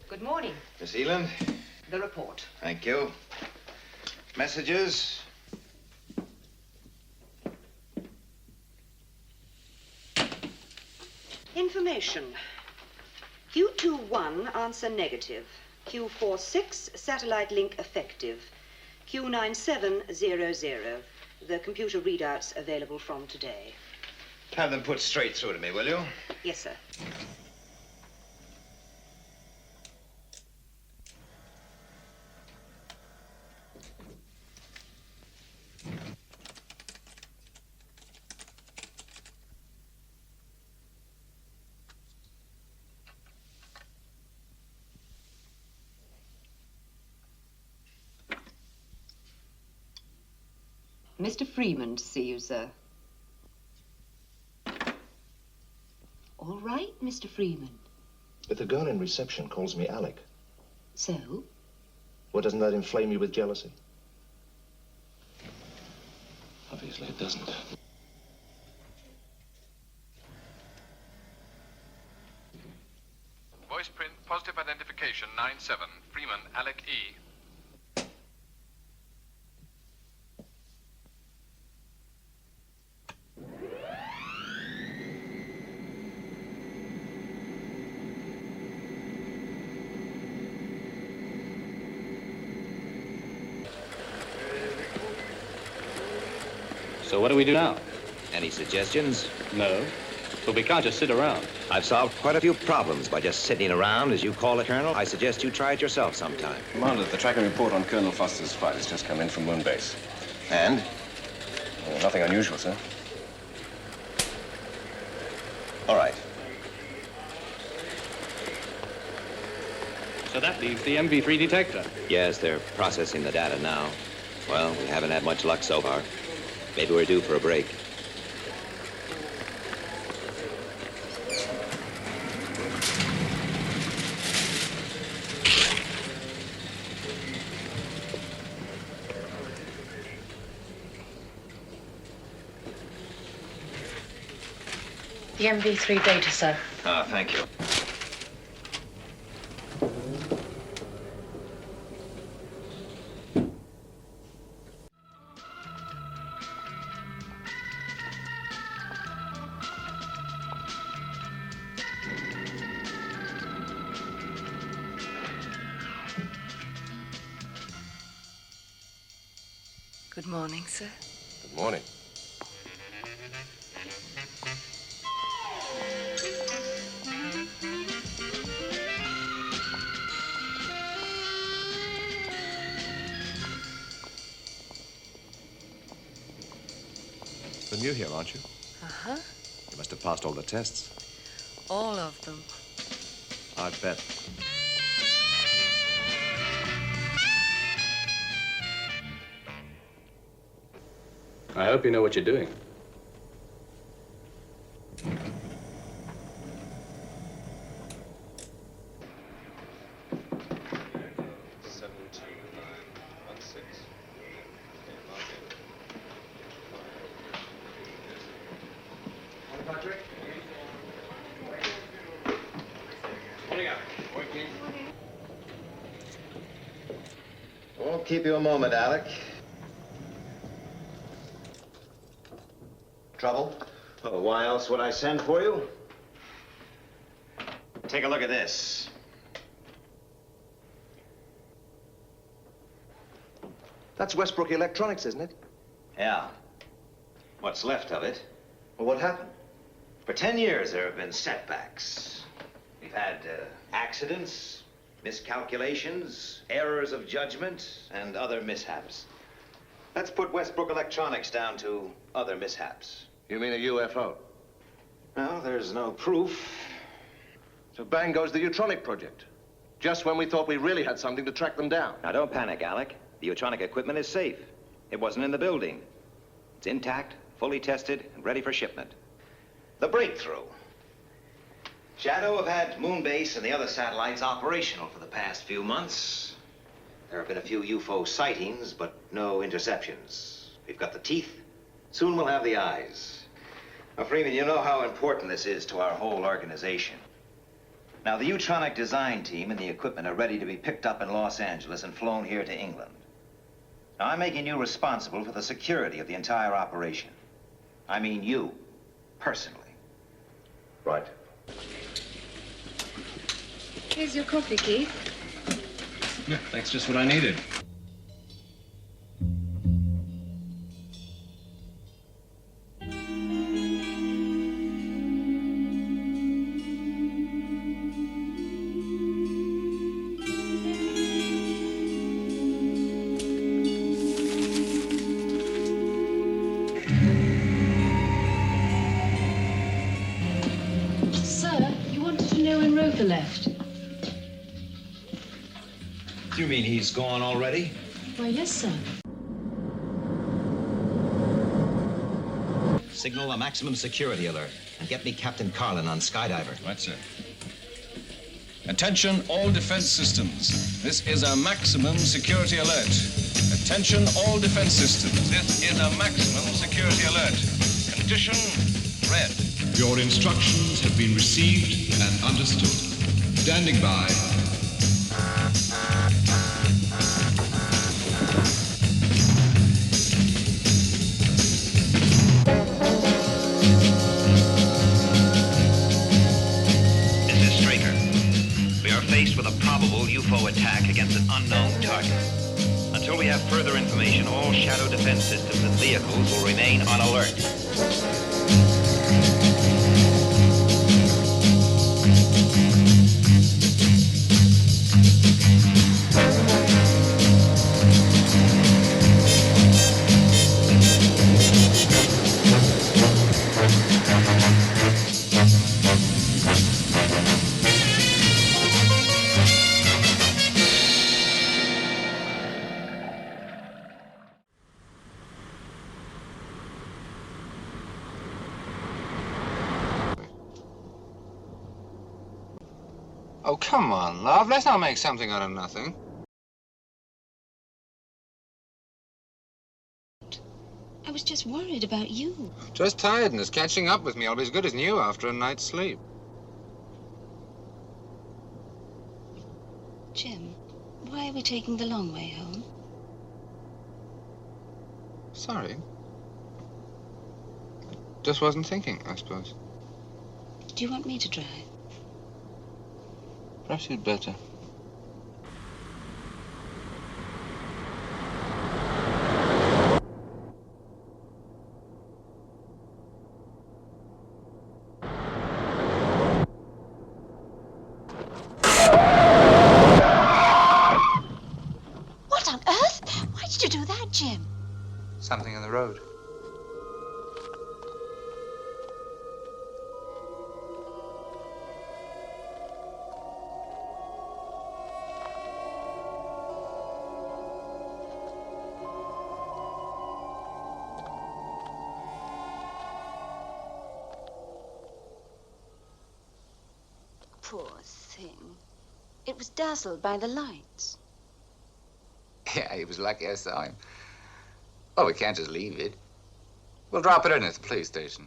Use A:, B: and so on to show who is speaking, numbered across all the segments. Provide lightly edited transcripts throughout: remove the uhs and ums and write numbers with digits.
A: Good morning.
B: Miss Eland?
A: The report.
B: Thank you. Messages?
A: Information. Q21, answer negative. Q46, satellite link effective. Q9700. The computer readouts available from today.
B: Have them put straight through to me, will you?
A: Yes, sir. Mr. Freeman to see you, sir. All right, Mr. Freeman.
C: If the girl in reception calls me Alec.
A: So?
C: Well, doesn't that inflame you with jealousy? Obviously it doesn't.
D: Voice print, positive identification, 9-7. Freeman, Alec E.
E: So what do we do now?
F: Any suggestions?
E: No, but we can't just sit around.
F: I've solved quite a few problems by just sitting around, as you call it, Colonel. I suggest you try it yourself sometime.
G: Commander, the tracking report on Colonel Foster's flight has just come in from Moobase.
F: And?
G: Nothing unusual, sir.
F: All right.
E: So that leaves the MV3 detector.
F: Yes, they're processing the data now. Well, we haven't had much luck so far. Maybe we're due for a break.
H: The MV3 data, sir.
F: Ah, thank you.
H: Good morning, sir.
G: Good morning.
I: You're new here, aren't you?
H: Uh-huh.
I: You must have passed all the tests.
H: All of them.
I: I bet.
E: I hope you know what you're doing.
B: Won't keep you a moment, Alec. Trouble? Oh, why else would I send for you? Take a look at this.
C: That's Westbrook Electronics, isn't it?
B: Yeah. What's left of it.
C: Well, what happened?
B: For 10 years, there have been setbacks. We've had accidents, miscalculations, errors of judgment, and other mishaps. Let's put Westbrook Electronics down to other mishaps.
C: You mean a UFO?
B: Well, there's no proof.
C: So bang goes the Neutronic Project. Just when we thought we really had something to track them down.
F: Now, don't panic, Alec. The Neutronic equipment is safe. It wasn't in the building. It's intact, fully tested, and ready for shipment.
B: The breakthrough. SHADO have had Moobase and the other satellites operational for the past few months. There have been a few UFO sightings, but no interceptions. We've got the teeth. Soon we'll have the eyes. Now, Freeman, you know how important this is to our whole organization. Now, the Neutronic design team and the equipment are ready to be picked up in Los Angeles and flown here to England. Now, I'm making you responsible for the security of the entire operation. I mean you, personally.
C: Right.
H: Here's your coffee, Keith.
G: Yeah, that's just what I needed.
H: Sir, you wanted to know when Roper left?
B: You mean he's gone already?
H: Why, yes, sir.
F: Signal a maximum security alert and get me Captain Carlin on Skydiver.
G: Right, sir. Attention, all defense systems. This is a maximum security alert. Attention, all defense systems. This is a maximum security alert. Condition red.
J: Your instructions have been received and understood. Standing by.
F: Faced with a probable UFO attack against an unknown target. Until we have further information, all shadow defense systems and vehicles will remain on alert.
K: Oh, come on, love. Let's not make something out of nothing.
H: I was just worried about you.
K: Just tiredness catching up with me. I'll be as good as new after a night's sleep.
H: Jim, why are we taking the long way home?
K: Sorry. Just wasn't thinking, I suppose.
H: Do you want me to drive?
K: Perhaps you'd better.
H: What on earth? Why did you do that, Jim?
K: Something in the road.
H: Poor thing. It was dazzled by the lights.
K: Yeah, he was lucky I saw him. Well, we can't just leave it. We'll drop it in at the police station.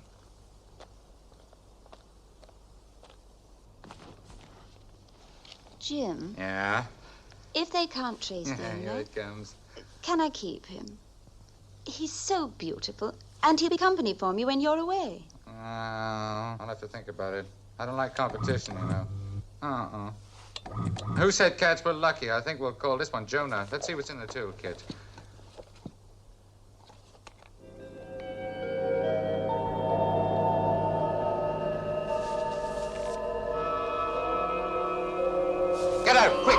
H: Jim,
K: Yeah?
H: if they can't trace the
K: Here
H: owner,
K: it comes.
H: can I keep him? He's so beautiful, and he'll be company for me when you're away.
K: I'll have to think about it. I don't like competition, you know. Who said cats were lucky? I think we'll call this one Jonah. Let's see what's in the toolkit. Get out, quick!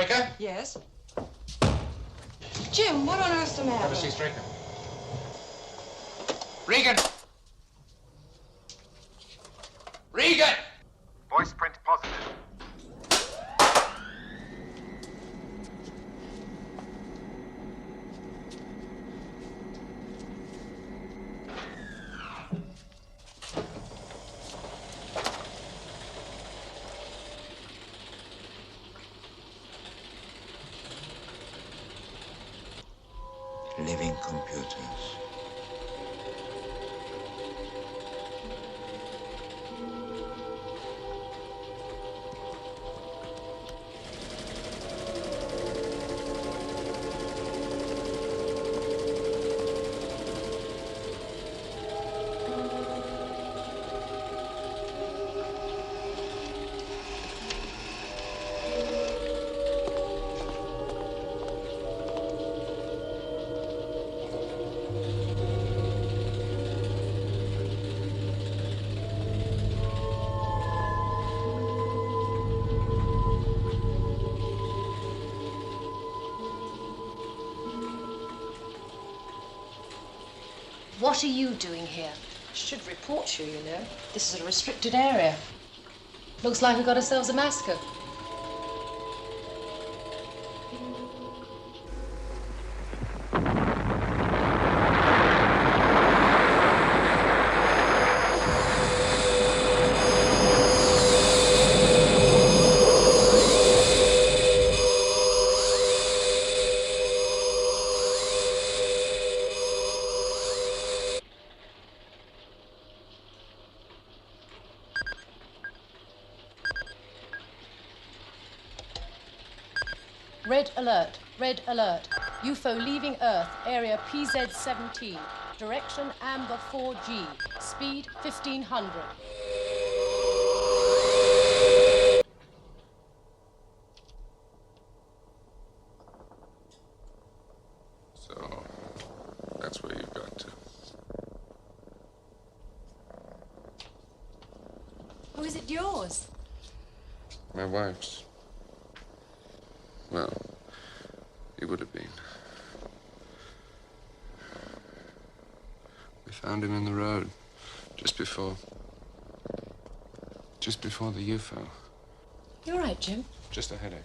K: Straker?
L: Yes? Jim, what on earth's the matter?
K: Have a seat, Straker. Regan! Regan!
D: Voice print positive.
M: Living computers.
N: What are you doing here?
L: I should report you, you know. This is a restricted area.
N: Looks like we got ourselves a massacre. Red alert, red alert. UFO leaving Earth, area PZ-17. Direction Amber 4G. Speed 1500.
J: So, that's where you've got to.
N: Oh, is it yours?
J: My wife's. Well, it would have been. We found him in the road just before the UFO.
N: You all right, Jim?
J: Just a headache.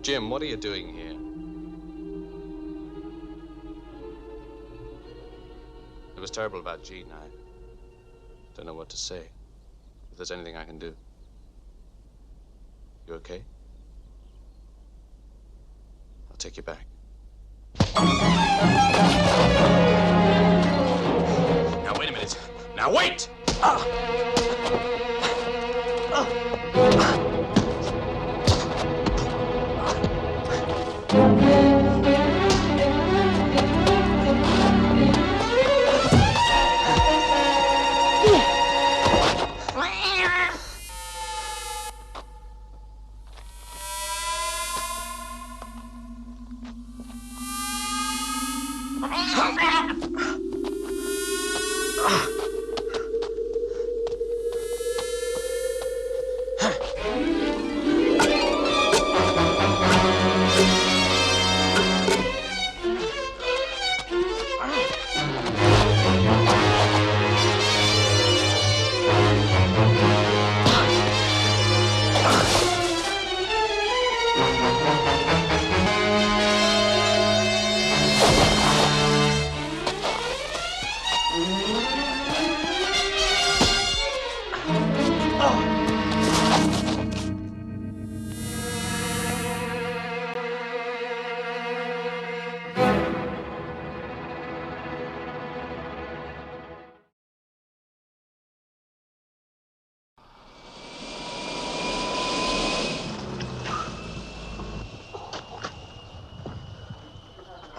E: Jim, what are you doing here? It was terrible about Jean. I don't know what to say. If there's anything I can do. You okay? I'll take you back. Now, wait a minute. Now, wait!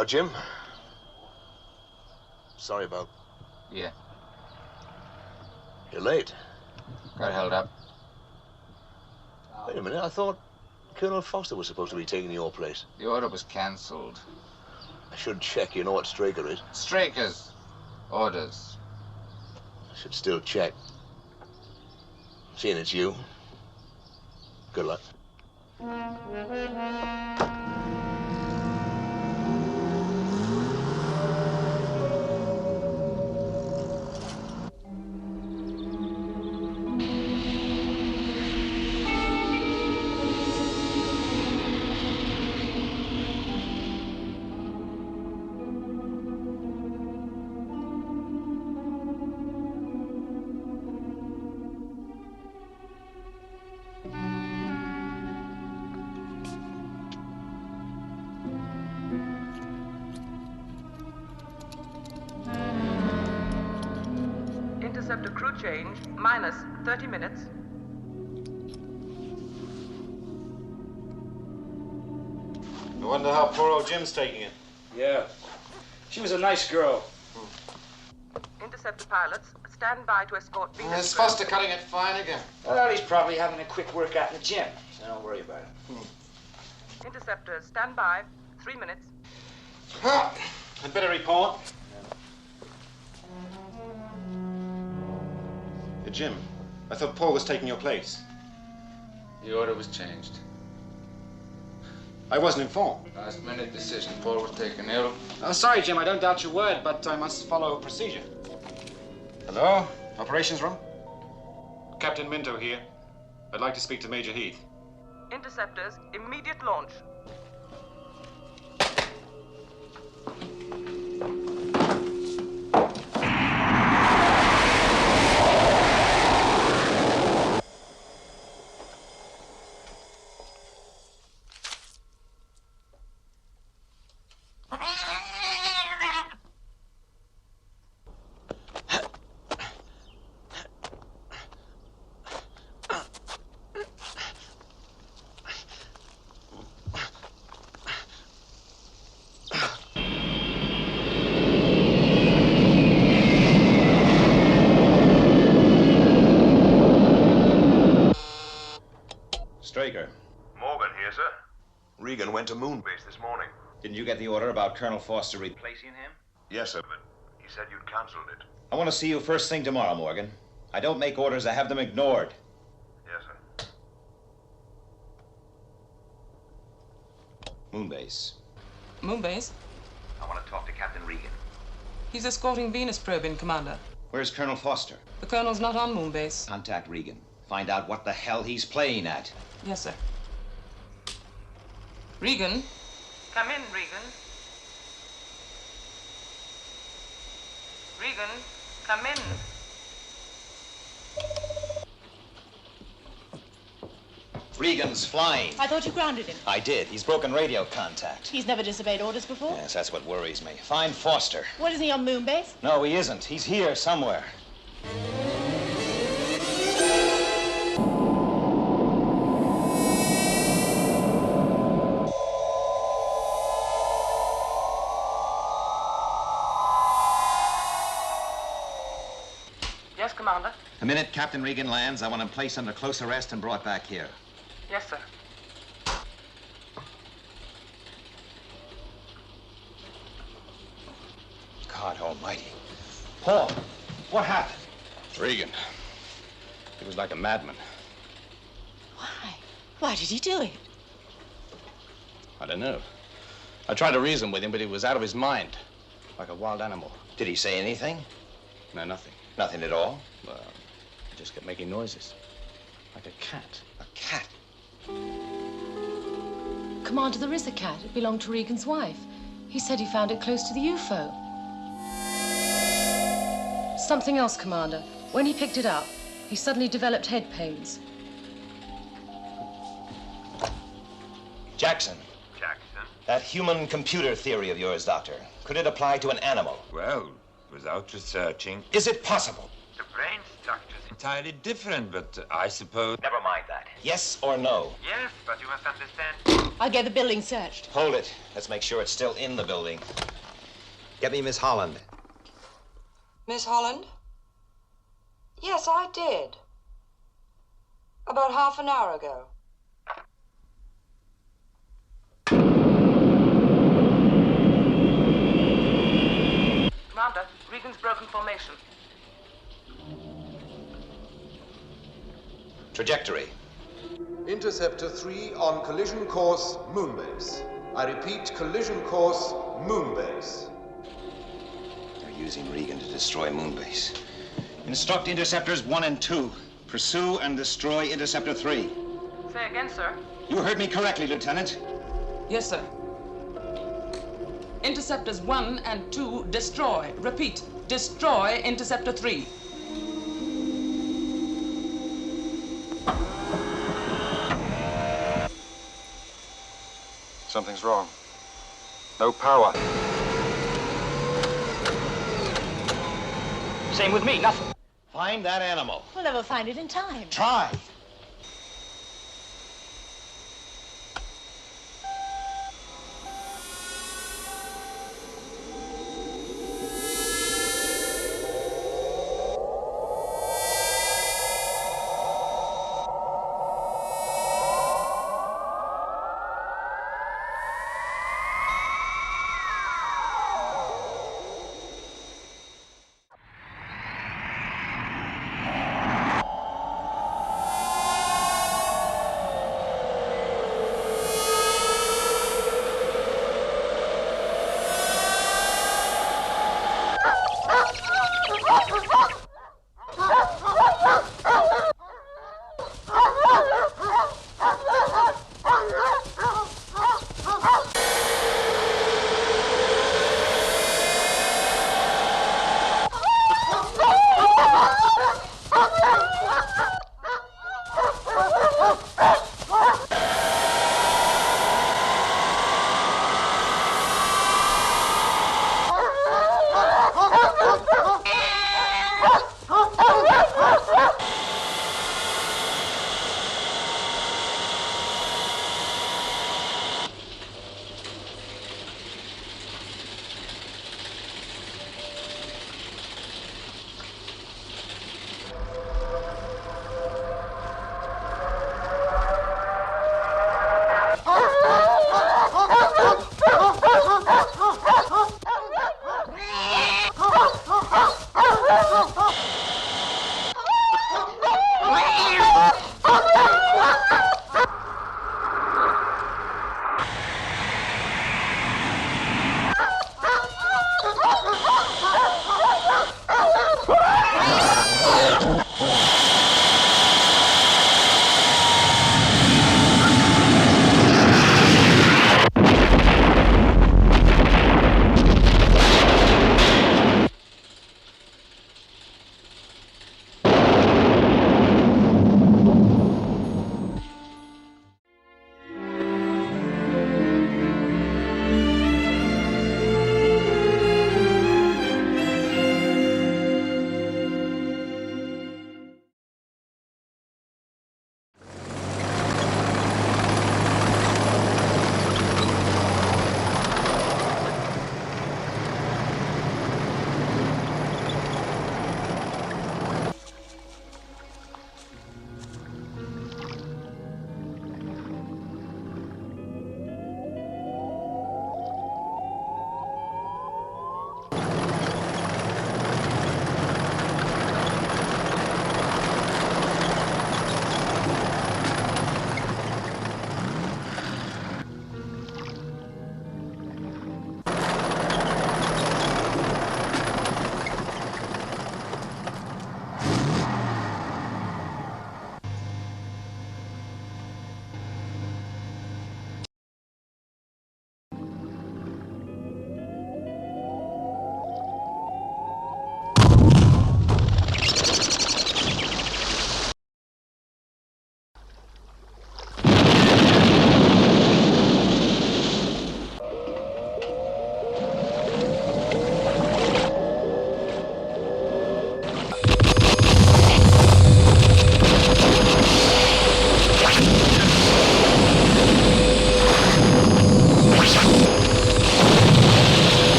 C: How, Jim? Sorry about...
K: Yeah.
C: You're late.
K: Got held up.
C: Wait a minute, I thought Colonel Foster was supposed to be taking your place.
K: The order was cancelled.
C: I should check. You know what Straker is?
K: Strakers. Orders.
C: I should still check. Seeing it's you. Good luck.
O: Interceptor crew change, minus 30 minutes.
P: I wonder how poor old Jim's taking it.
Q: Yeah. She was a nice girl.
O: Interceptor pilots, stand by to escort Venus.
K: Is Foster cutting it fine again?
Q: Well, he's probably having a quick workout in the gym, so don't worry about it.
O: Interceptors, stand by. 3 minutes.
P: I'd better report. Hey, Jim, I thought Paul was taking your place.
K: The order was changed.
P: I wasn't informed.
K: Last minute decision. Paul was taken ill.
Q: Sorry, Jim, I don't doubt your word, but I must follow procedure.
P: Hello? Operations room? Captain Minto here. I'd like to speak to Major Heath.
O: Interceptors, immediate launch.
B: Straker.
R: Morgan here, sir.
C: Regan went to Moonbase
R: this morning.
B: Didn't you get the order about Colonel Foster replacing him?
R: Yes, sir, but he said you'd cancelled it.
B: I want to see you first thing tomorrow, Morgan. I don't make orders, I have them ignored.
R: Yes, sir.
B: Moonbase.
S: Moonbase?
B: I want to talk to Captain Regan.
S: He's escorting Venus probe in, Commander.
B: Where's Colonel Foster?
S: The Colonel's not on Moonbase.
B: Contact Regan. Find out what the hell he's playing at.
S: Yes, sir. Regan?
O: Come in, Regan. Regan, come in.
B: Regan's flying.
N: I thought you grounded him.
B: I did. He's broken radio contact.
N: He's never disobeyed orders before.
B: Yes, that's what worries me. Find Foster.
N: What, isn't he on Moonbase?
B: No, he isn't. He's here somewhere.
O: Yes, Commander.
B: The minute Captain Regan lands, I want him placed under close arrest and brought back here.
O: Yes, sir.
B: God almighty. Paul, what happened?
E: Regan. He was like a madman.
N: Why? Why did he do it?
E: I don't know. I tried to reason with him, but he was out of his mind. Like a wild animal.
B: Did he say anything?
E: No, nothing.
B: Nothing at all?
E: Well, he just kept making noises. Like a cat.
B: A cat?
N: Commander, there is a cat. It belonged to Regan's wife. He said he found it close to the UFO. Something else, Commander. When he picked it up, he suddenly developed head pains.
B: Jackson.
R: Jackson?
B: That human-computer theory of yours, Doctor, could it apply to an animal?
T: Well, without researching...
B: Is it possible?
T: The brain structure's entirely different, but I suppose...
B: Never mind that. Yes or no?
R: Yes, but you must understand.
N: I'll get the building searched.
B: Hold it. Let's make sure it's still in the building. Get me Miss Holland.
L: Miss Holland? Yes, I did. About half an hour ago.
O: Commander, Regan's broken formation.
B: Trajectory.
U: Interceptor 3 on collision course Moonbase. I repeat, collision course Moonbase.
B: They're using Regan to destroy Moonbase. Instruct Interceptors 1 and 2. Pursue and destroy Interceptor 3.
O: Say again, sir.
B: You heard me correctly, Lieutenant.
S: Yes, sir. Interceptors 1 and 2, destroy. Repeat, destroy Interceptor 3.
P: Something's wrong. No power.
Q: Same with me, nothing.
B: Find that animal.
N: We'll never find it in time.
B: Try.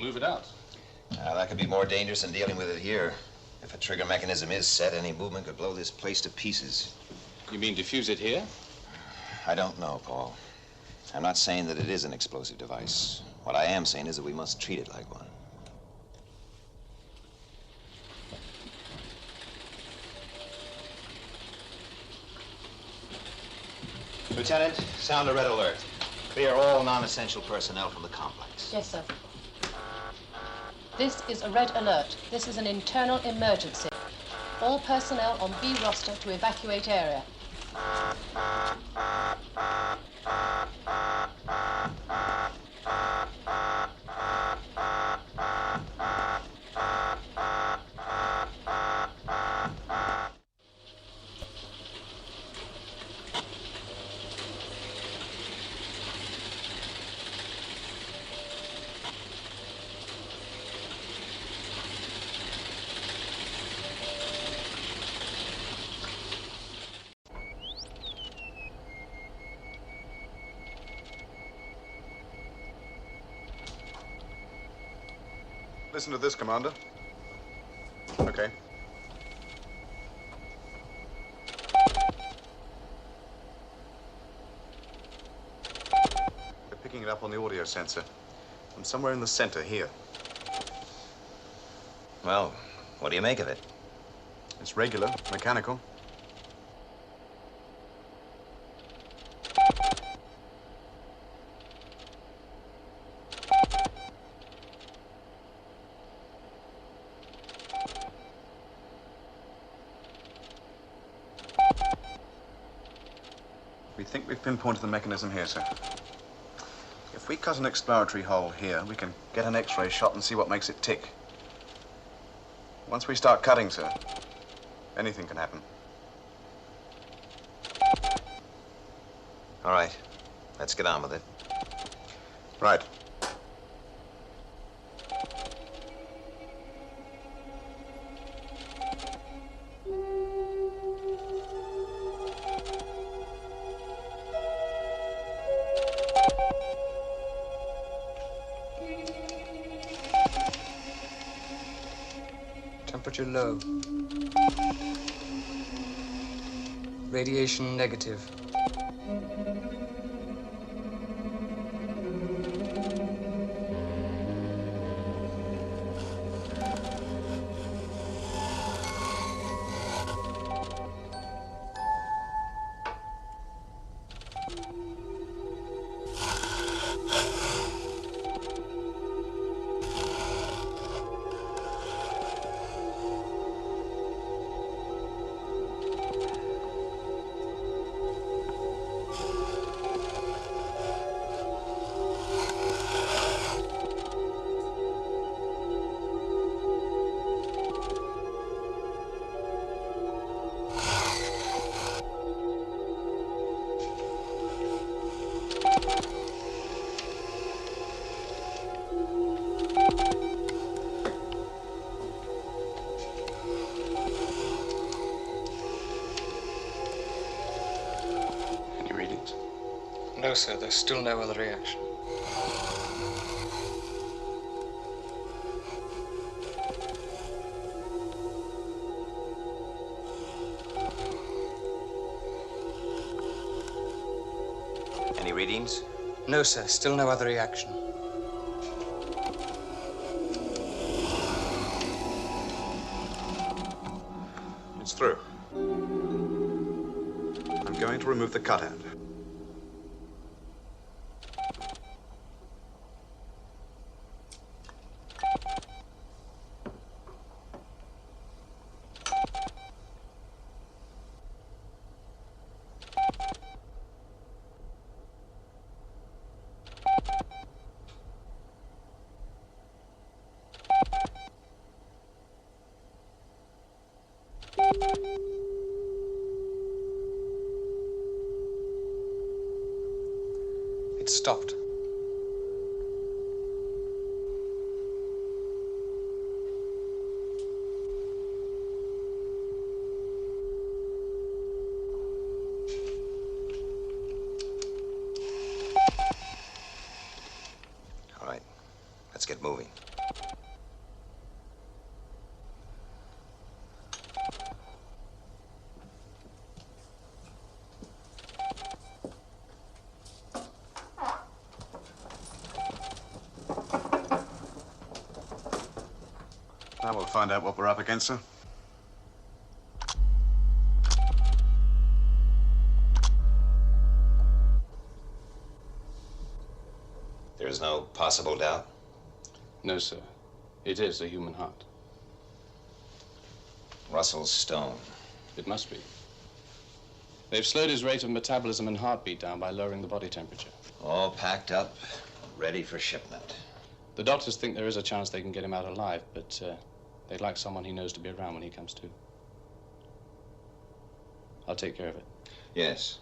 E: move it out.
B: That could be more dangerous than dealing with it here. If a trigger mechanism is set, any movement could blow this place to pieces.
E: You mean defuse it here?
B: I don't know, Paul. I'm not saying that it is an explosive device. What I am saying is that we must treat it like one. Lieutenant, sound a red alert. Clear all non-essential personnel from the complex.
N: Yes, sir. This is a red alert. This is an internal emergency. All personnel on B roster to evacuate area.
P: Listen to this, Commander. Okay. They're picking it up on the audio sensor from somewhere in the center here.
B: Well, what do you make of it?
P: It's regular, mechanical. We think we've pinpointed the mechanism here, sir. If we cut an exploratory hole here, we can get an X-ray shot and see what makes it tick. Once we start cutting, sir, anything can happen.
B: All right. Let's get on with it.
P: Right.
A: Temperature low. Radiation negative. No, sir, there's still no other reaction.
B: Any readings?
A: No, sir, still no other reaction.
P: It's through. I'm going to remove the cutout.
A: It stopped.
B: All right. Let's get moving.
P: Now we'll find out what we're up against, sir.
B: There's no possible doubt?
E: No, sir. It is a human heart.
B: Russell Stone.
E: It must be. They've slowed his rate of metabolism and heartbeat down by lowering the body temperature.
B: All packed up, ready for shipment.
E: The doctors think there is a chance they can get him out alive, but they'd like someone he knows to be around when he comes to. I'll take care of it.
B: Yes.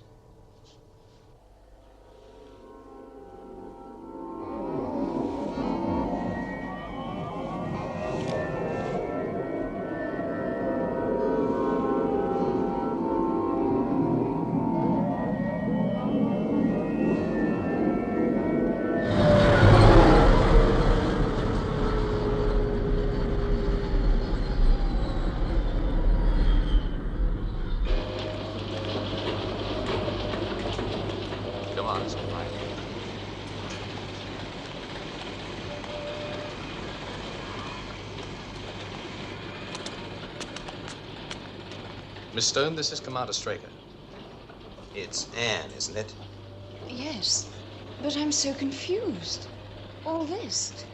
E: Miss Stone, this is Commander Straker.
B: It's Anne, isn't it?
H: Yes, but I'm so confused. All this.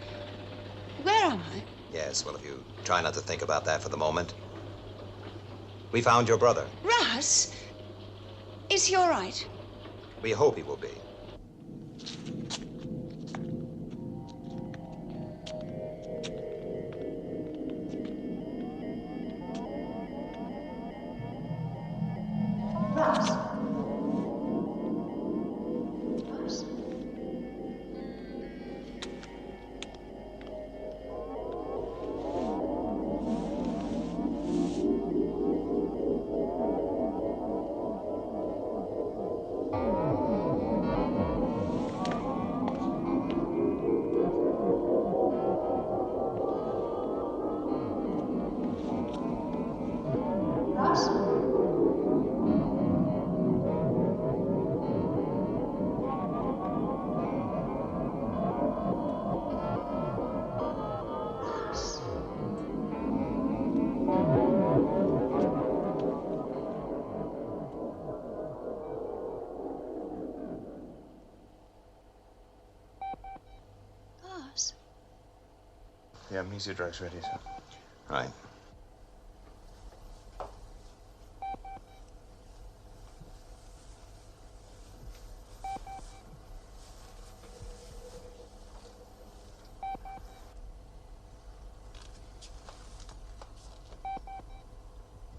H: Where am I?
B: Yes, well, if you try not to think about that for the moment. We found your brother.
H: Russ? Is he all right?
B: We hope he will be.
P: The amnesia drug's ready, sir.
B: Right.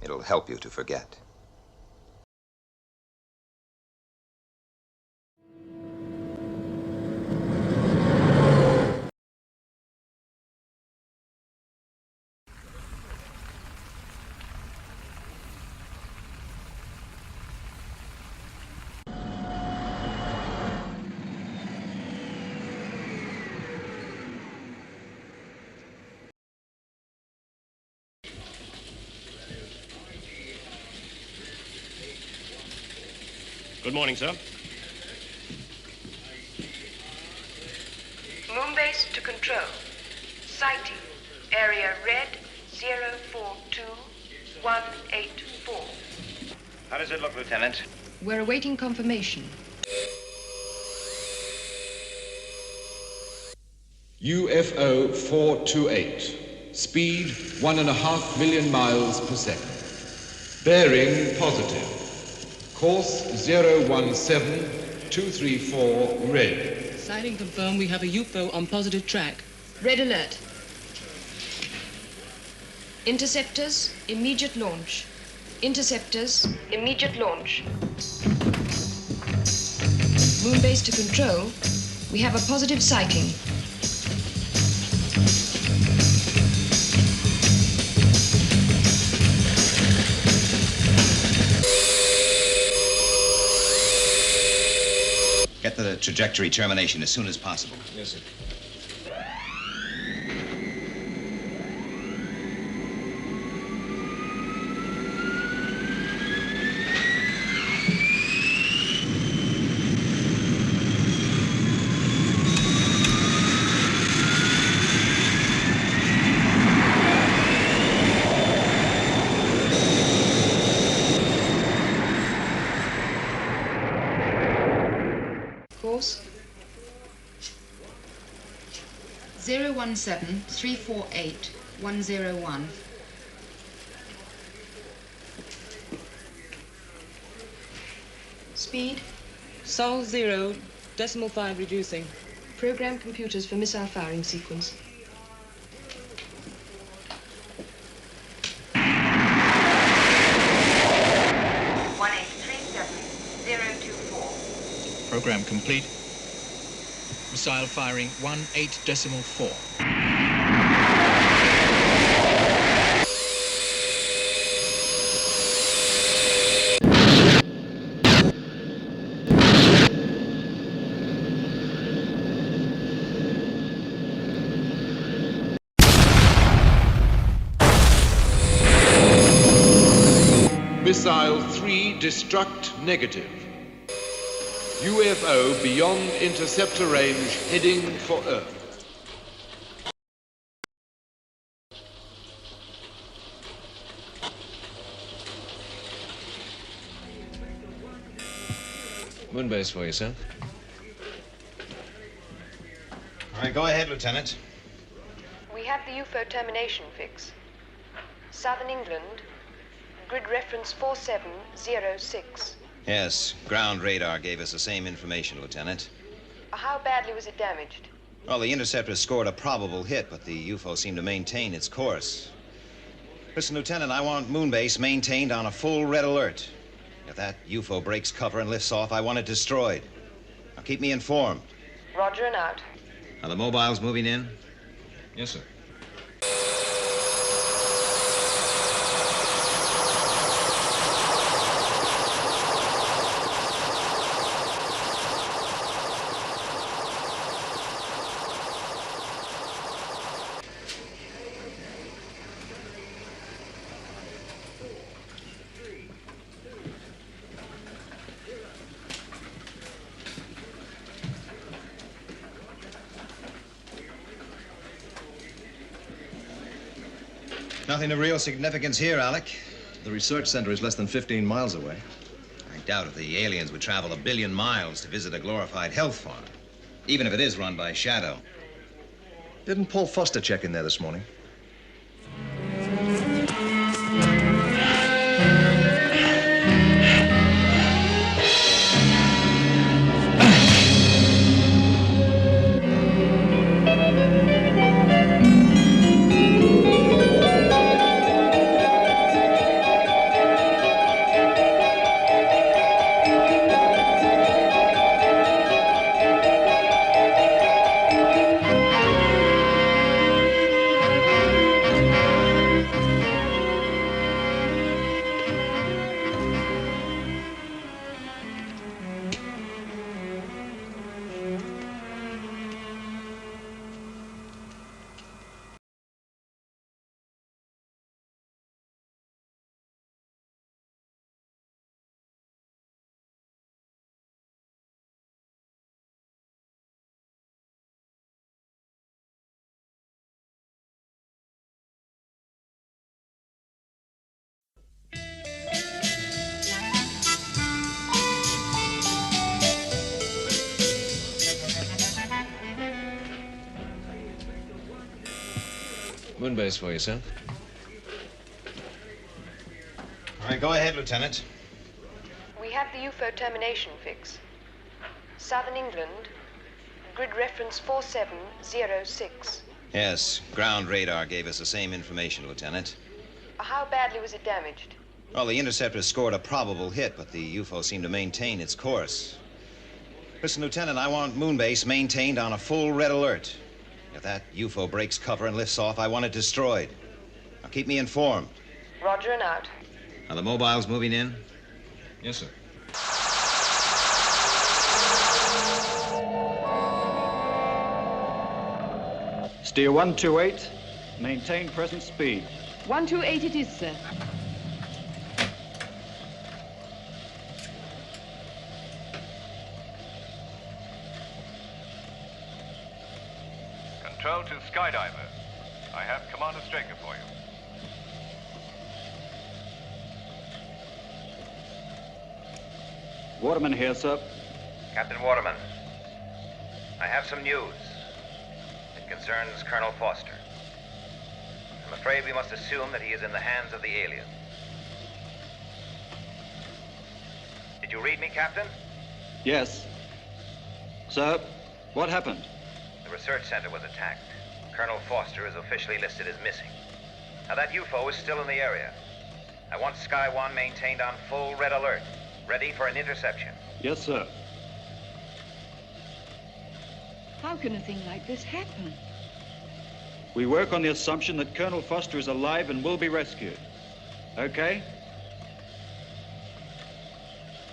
B: It'll help you to forget.
I: Good morning, sir.
O: Moobase to control. Sighting. Area red 042184.
F: How does it look, Lieutenant?
L: We're awaiting confirmation.
J: UFO 428. Speed 1.5 million miles per second. Bearing positive. Course 017234 red.
S: Sighting confirmed. We have a UFO on positive track.
L: Red alert. Interceptors, immediate launch. Interceptors, immediate launch. Moonbase to control. We have a positive sighting.
B: Get the trajectory termination as soon as possible.
E: Yes, sir.
H: course. 017-348-101.
L: Speed?
S: Sol 0, decimal 5 reducing.
L: Program computers for missile firing sequence.
I: Program complete. Missile firing 18.4.
U: Missile 3 destruct negative. UFO beyond interceptor range heading for Earth.
P: Moonbase for you, sir.
B: All right, go ahead, Lieutenant.
H: We have the UFO termination fix. Southern England, grid reference 4706.
B: Yes, ground radar gave us the same information, Lieutenant.
H: How badly was it damaged?
B: Well, the interceptor scored a probable hit, but the UFO seemed to maintain its course. Listen, Lieutenant, I want Moonbase maintained on a full red alert. If that UFO breaks cover and lifts off, I want it destroyed. Now keep me informed.
H: Roger and out.
B: Are the mobiles moving in?
P: Yes, sir.
B: Nothing of real significance here, Alec.
C: The research center is less than 15 miles away.
B: I doubt if the aliens would travel 1 billion miles to visit a glorified health farm, even if it is run by SHADO.
C: Didn't Paul Foster check in there this morning?
P: Moonbase for you, sir.
B: All right, go ahead, Lieutenant.
H: We have the UFO termination fix. Southern England, grid reference 4706.
B: Yes, ground radar gave us the same information, Lieutenant.
H: How badly was it damaged?
B: Well, the interceptor scored a probable hit, but the UFO seemed to maintain its course. Listen, Lieutenant, I want Moonbase maintained on a full red alert. If that UFO breaks cover and lifts off, I want it destroyed. Now keep me informed.
H: Roger and out.
B: Are the mobiles moving in?
P: Yes, sir.
V: Steer 128. Maintain present speed.
S: 128 it is, sir.
D: Control to Skydiver. I have Commander Straker for you.
V: Waterman here, sir.
F: Captain Waterman, I have some news. It concerns Colonel Foster. I'm afraid we must assume that he is in the hands of the alien. Did you read me, Captain?
V: Yes. Sir, what happened?
F: The research center was attacked. Colonel Foster is officially listed as missing. Now that UFO is still in the area. I want Sky One maintained on full red alert, ready for an interception.
V: Yes, sir.
H: How can a thing like this happen?
V: We work on the assumption that Colonel Foster is alive and will be rescued. Okay?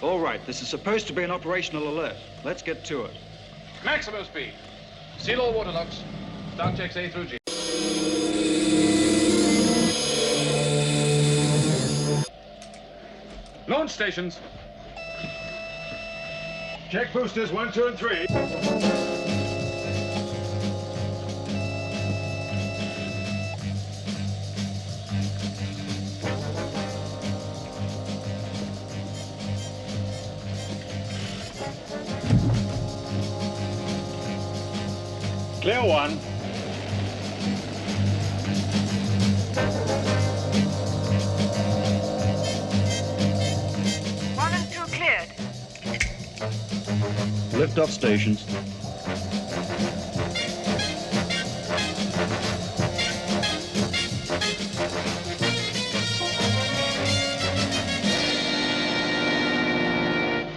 V: All right, this is supposed to be an operational alert. Let's get to it.
E: Maximum speed. Seal all water locks. Start checks A through G. Launch stations.
U: Check boosters 1, 2, and 3.
V: Clear one.
O: One and two cleared.
V: Lift-off stations.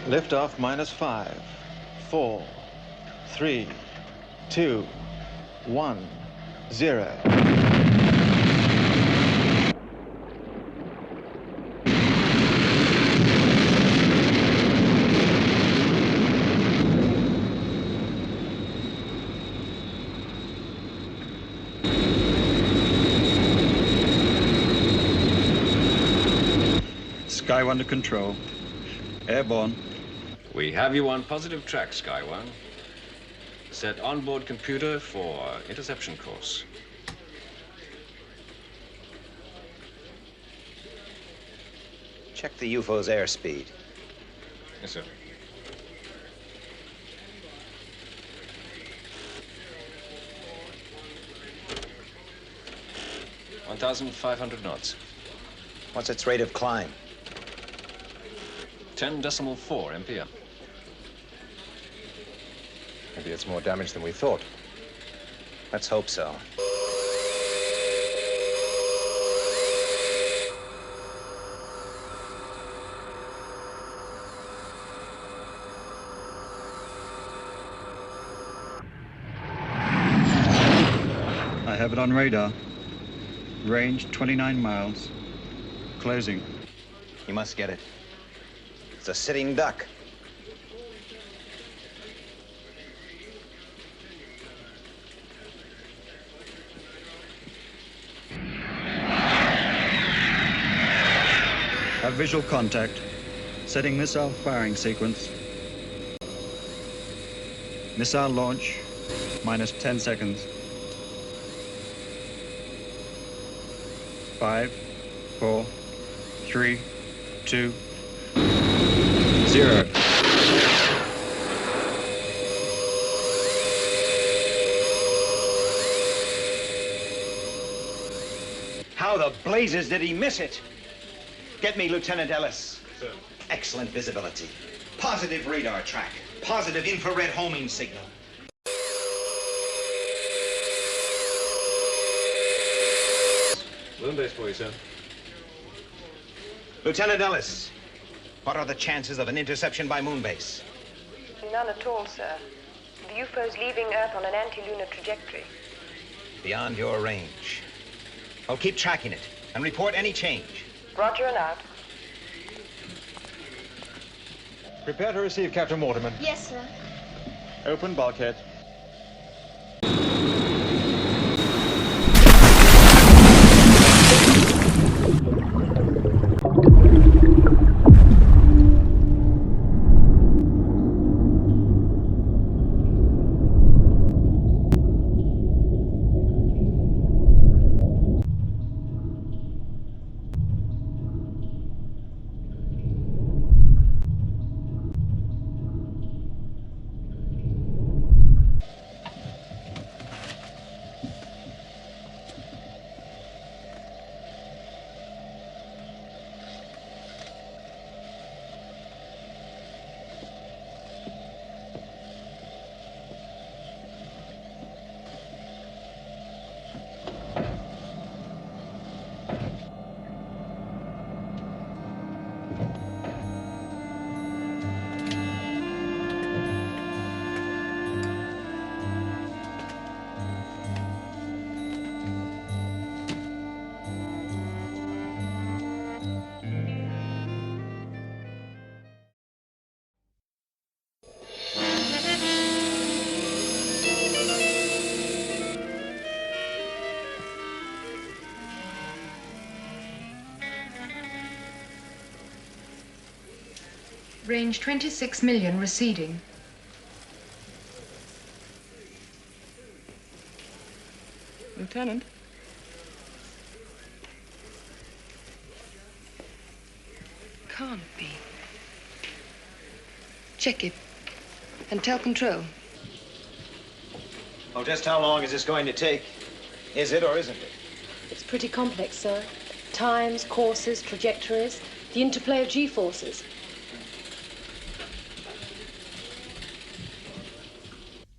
G: Lift-off -5, 4, 3, 2, 1, 0.
V: Sky One to control. Airborne.
M: We have you on positive track, Sky One. Set onboard computer for interception course.
B: Check the UFO's airspeed.
M: Yes, sir. (1,500 knots).
B: What's its rate of climb?
M: 10.4 mpm.
C: Maybe it's more damage than we thought.
B: Let's hope so.
V: I have it on radar. Range 29 miles. Closing.
B: You must get it. It's a sitting duck.
V: Have visual contact. Setting missile firing sequence. Missile launch. -10 seconds. 5, 4, 3, 2, 0.
B: How the blazes did he miss it? Get me Lieutenant Ellis.
E: Sir.
B: Excellent visibility. Positive radar track. Positive infrared homing signal.
E: Moobase for you, sir.
B: Lieutenant Ellis, what are the chances of an interception by Moonbase?
O: None at all, sir. The UFO's leaving Earth on an anti-lunar trajectory.
B: Beyond your range. I'll keep tracking it and report any change.
O: Roger and out.
U: Prepare to receive Captain Waterman.
H: Yes, sir.
U: Open bulkhead.
K: range 26 million receding.
S: Lieutenant?
T: Can't be. Check it. And tell Control.
F: Well, just how long is this going to take? Is it or isn't it?
N: It's pretty complex, sir. Times, courses, trajectories, the interplay of G-forces.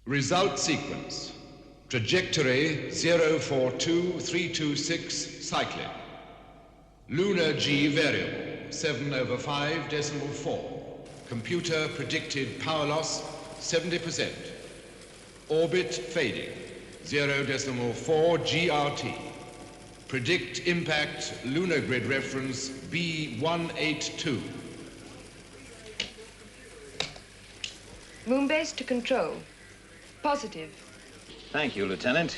J: Result sequence. Trajectory 042326 cycling. Lunar G variable 7/5.4. Computer predicted power loss 70%. Orbit fading 0.4 GRT. Predict impact lunar grid reference B182.
T: Moobase to Control. Positive.
F: Thank you, Lieutenant.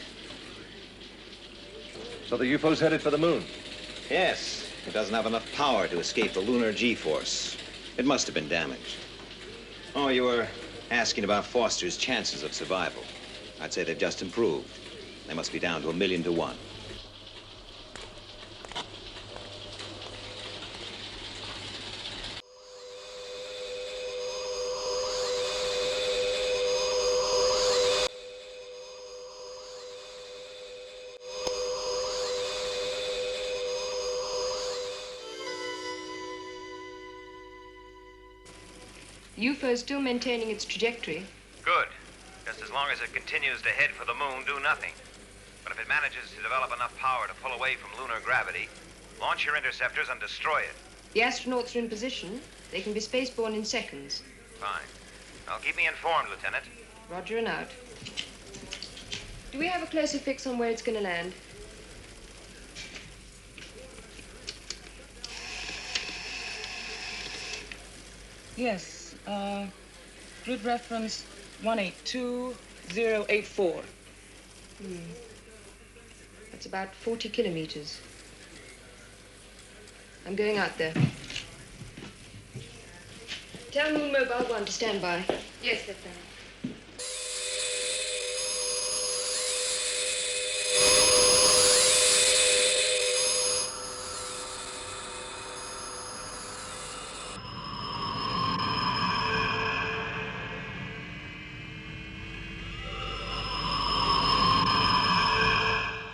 C: So the UFO's headed for the moon?
F: Yes. It doesn't have enough power to escape the lunar G-force. It must have been damaged. Oh, you were asking about Foster's chances of survival. I'd say they've just improved. They must be down to 1,000,000 to 1.
T: UFO is still maintaining its trajectory.
F: Good. Just as long as it continues to head for the moon, do nothing. But if it manages to develop enough power to pull away from lunar gravity, launch your interceptors and destroy it.
T: The astronauts are in position. They can be spaceborne in seconds.
F: Fine. Well, keep me informed, Lieutenant.
T: Roger and out. Do we have a closer fix on where it's going to land?
S: Yes. Grid reference 182084.
T: That's about 40 kilometers. I'm going out there. Tell Moon Mobile 1 to stand by. Yes, Lieutenant.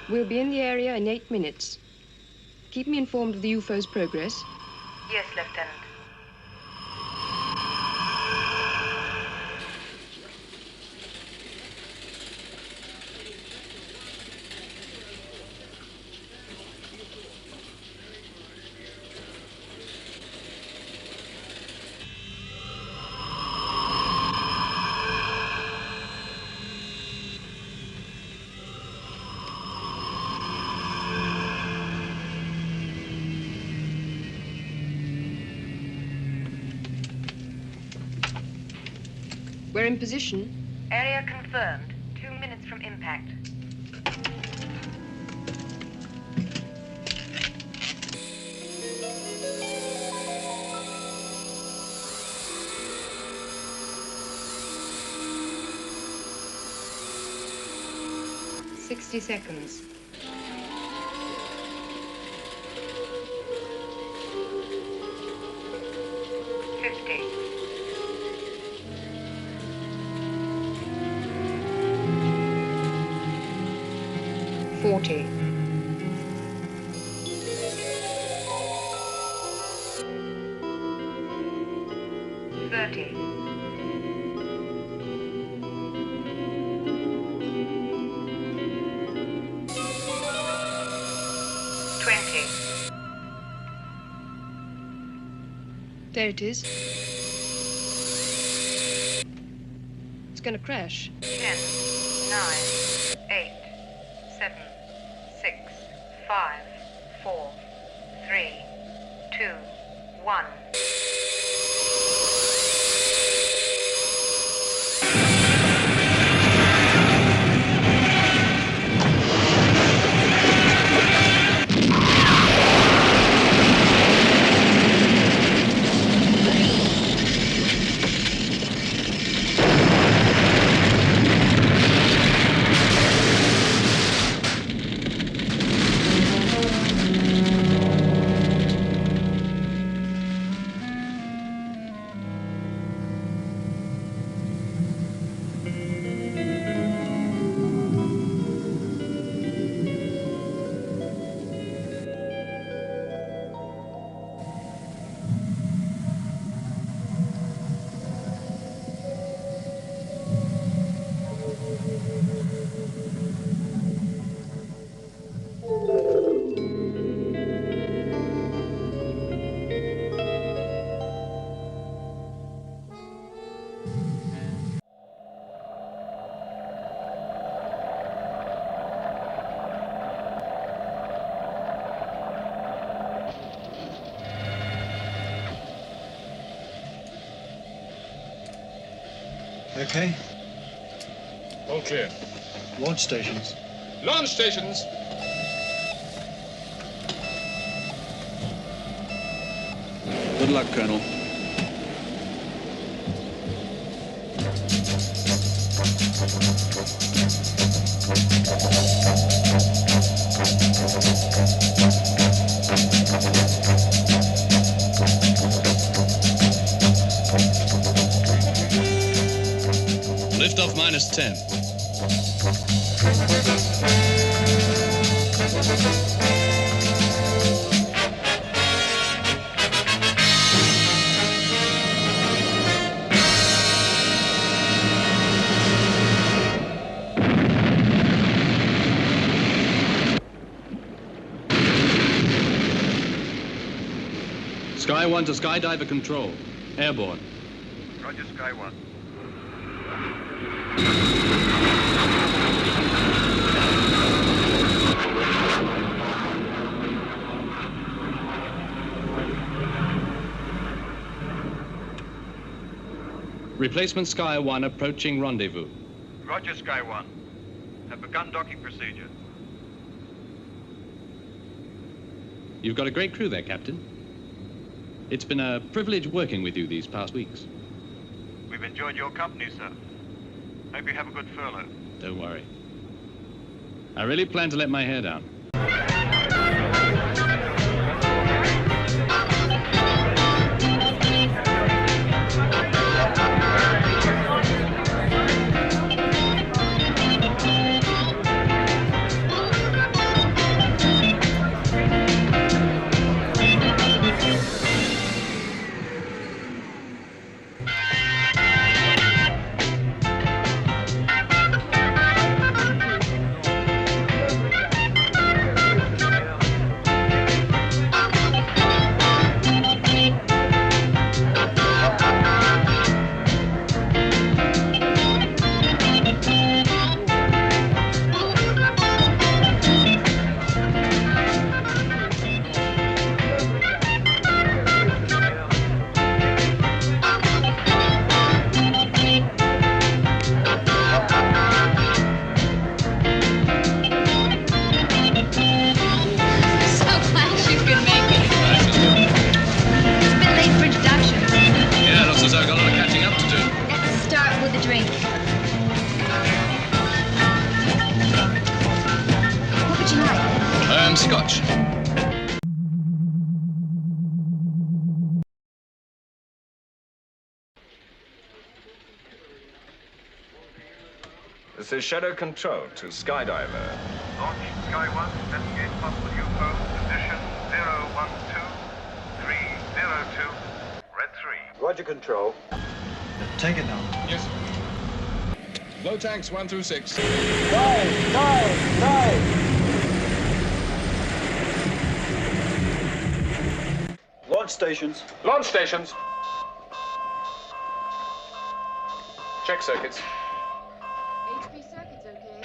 T: We'll be in the area in 8 minutes. Keep me informed of the UFO's progress.
O: Yes, Lieutenant.
T: We're in position.
O: Area confirmed. 2 minutes from impact.
T: "60 seconds. "40. 30. 20. There it is. It's gonna crash.
O: 10, 9, 8, 7, 6, 5, 4, 3, 2, 1.
V: Okay.
D: All clear.
V: Launch stations.
D: Launch stations!
V: Good luck, Colonel. Liftoff minus 10. Sky 1 to Skydiver Control. Airborne.
D: Roger, Sky 1.
V: Replacement Sky 1 approaching rendezvous.
D: Roger, Sky 1. Have begun docking procedure.
V: You've got a great crew there, Captain. It's been a privilege working with you these past weeks.
D: We've enjoyed your company, sir. Hope you have a good furlough.
V: Don't worry. I really plan to let my hair down.
E: Scotch.
M: This is Shadow Control to Skydiver.
D: Launch Sky 1, investigate possible UFO, position 012302, red 3.
U: Roger, Control.
V: Take it now.
D: Yes.
E: Low tanks 1 through 6.
U: Dive!
V: Launch stations.
E: Launch stations. Check circuits.
T: HP circuit's okay.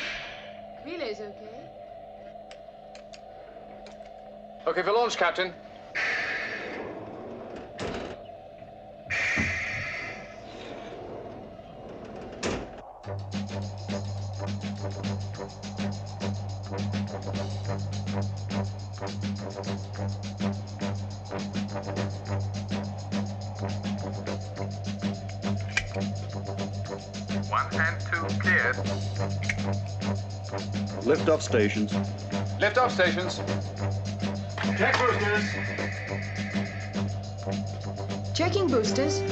T: Relay's okay.
E: Okay for launch, Captain.
D: One and 2 cleared.
V: Lift-off stations.
E: Lift-off stations.
U: Check boosters.
T: Checking boosters.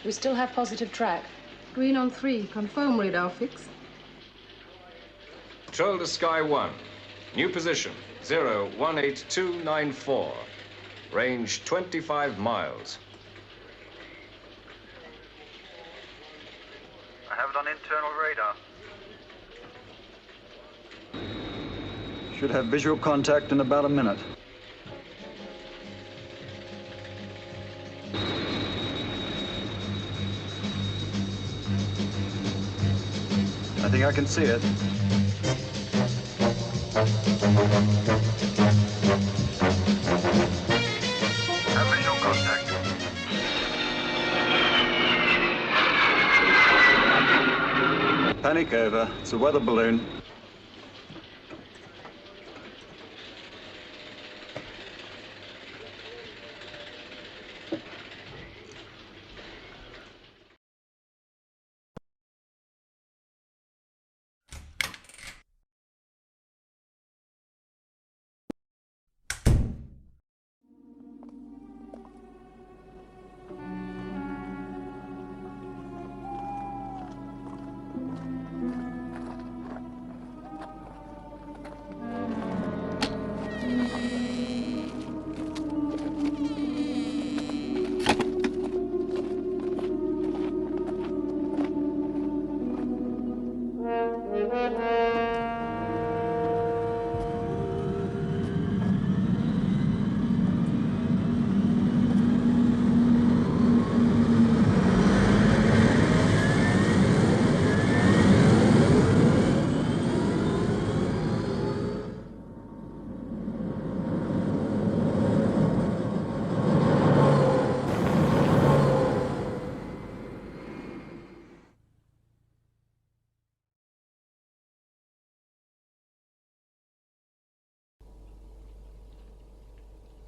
L: We still have positive track.
O: Green on 3. Confirm radar fix.
M: Control to Sky 1. New position, 018294. Range 25 miles.
D: I have it on internal radar.
V: Should have visual contact in about a minute. I think I can see it.
D: Have visual contact.
V: Panic over. It's a weather balloon.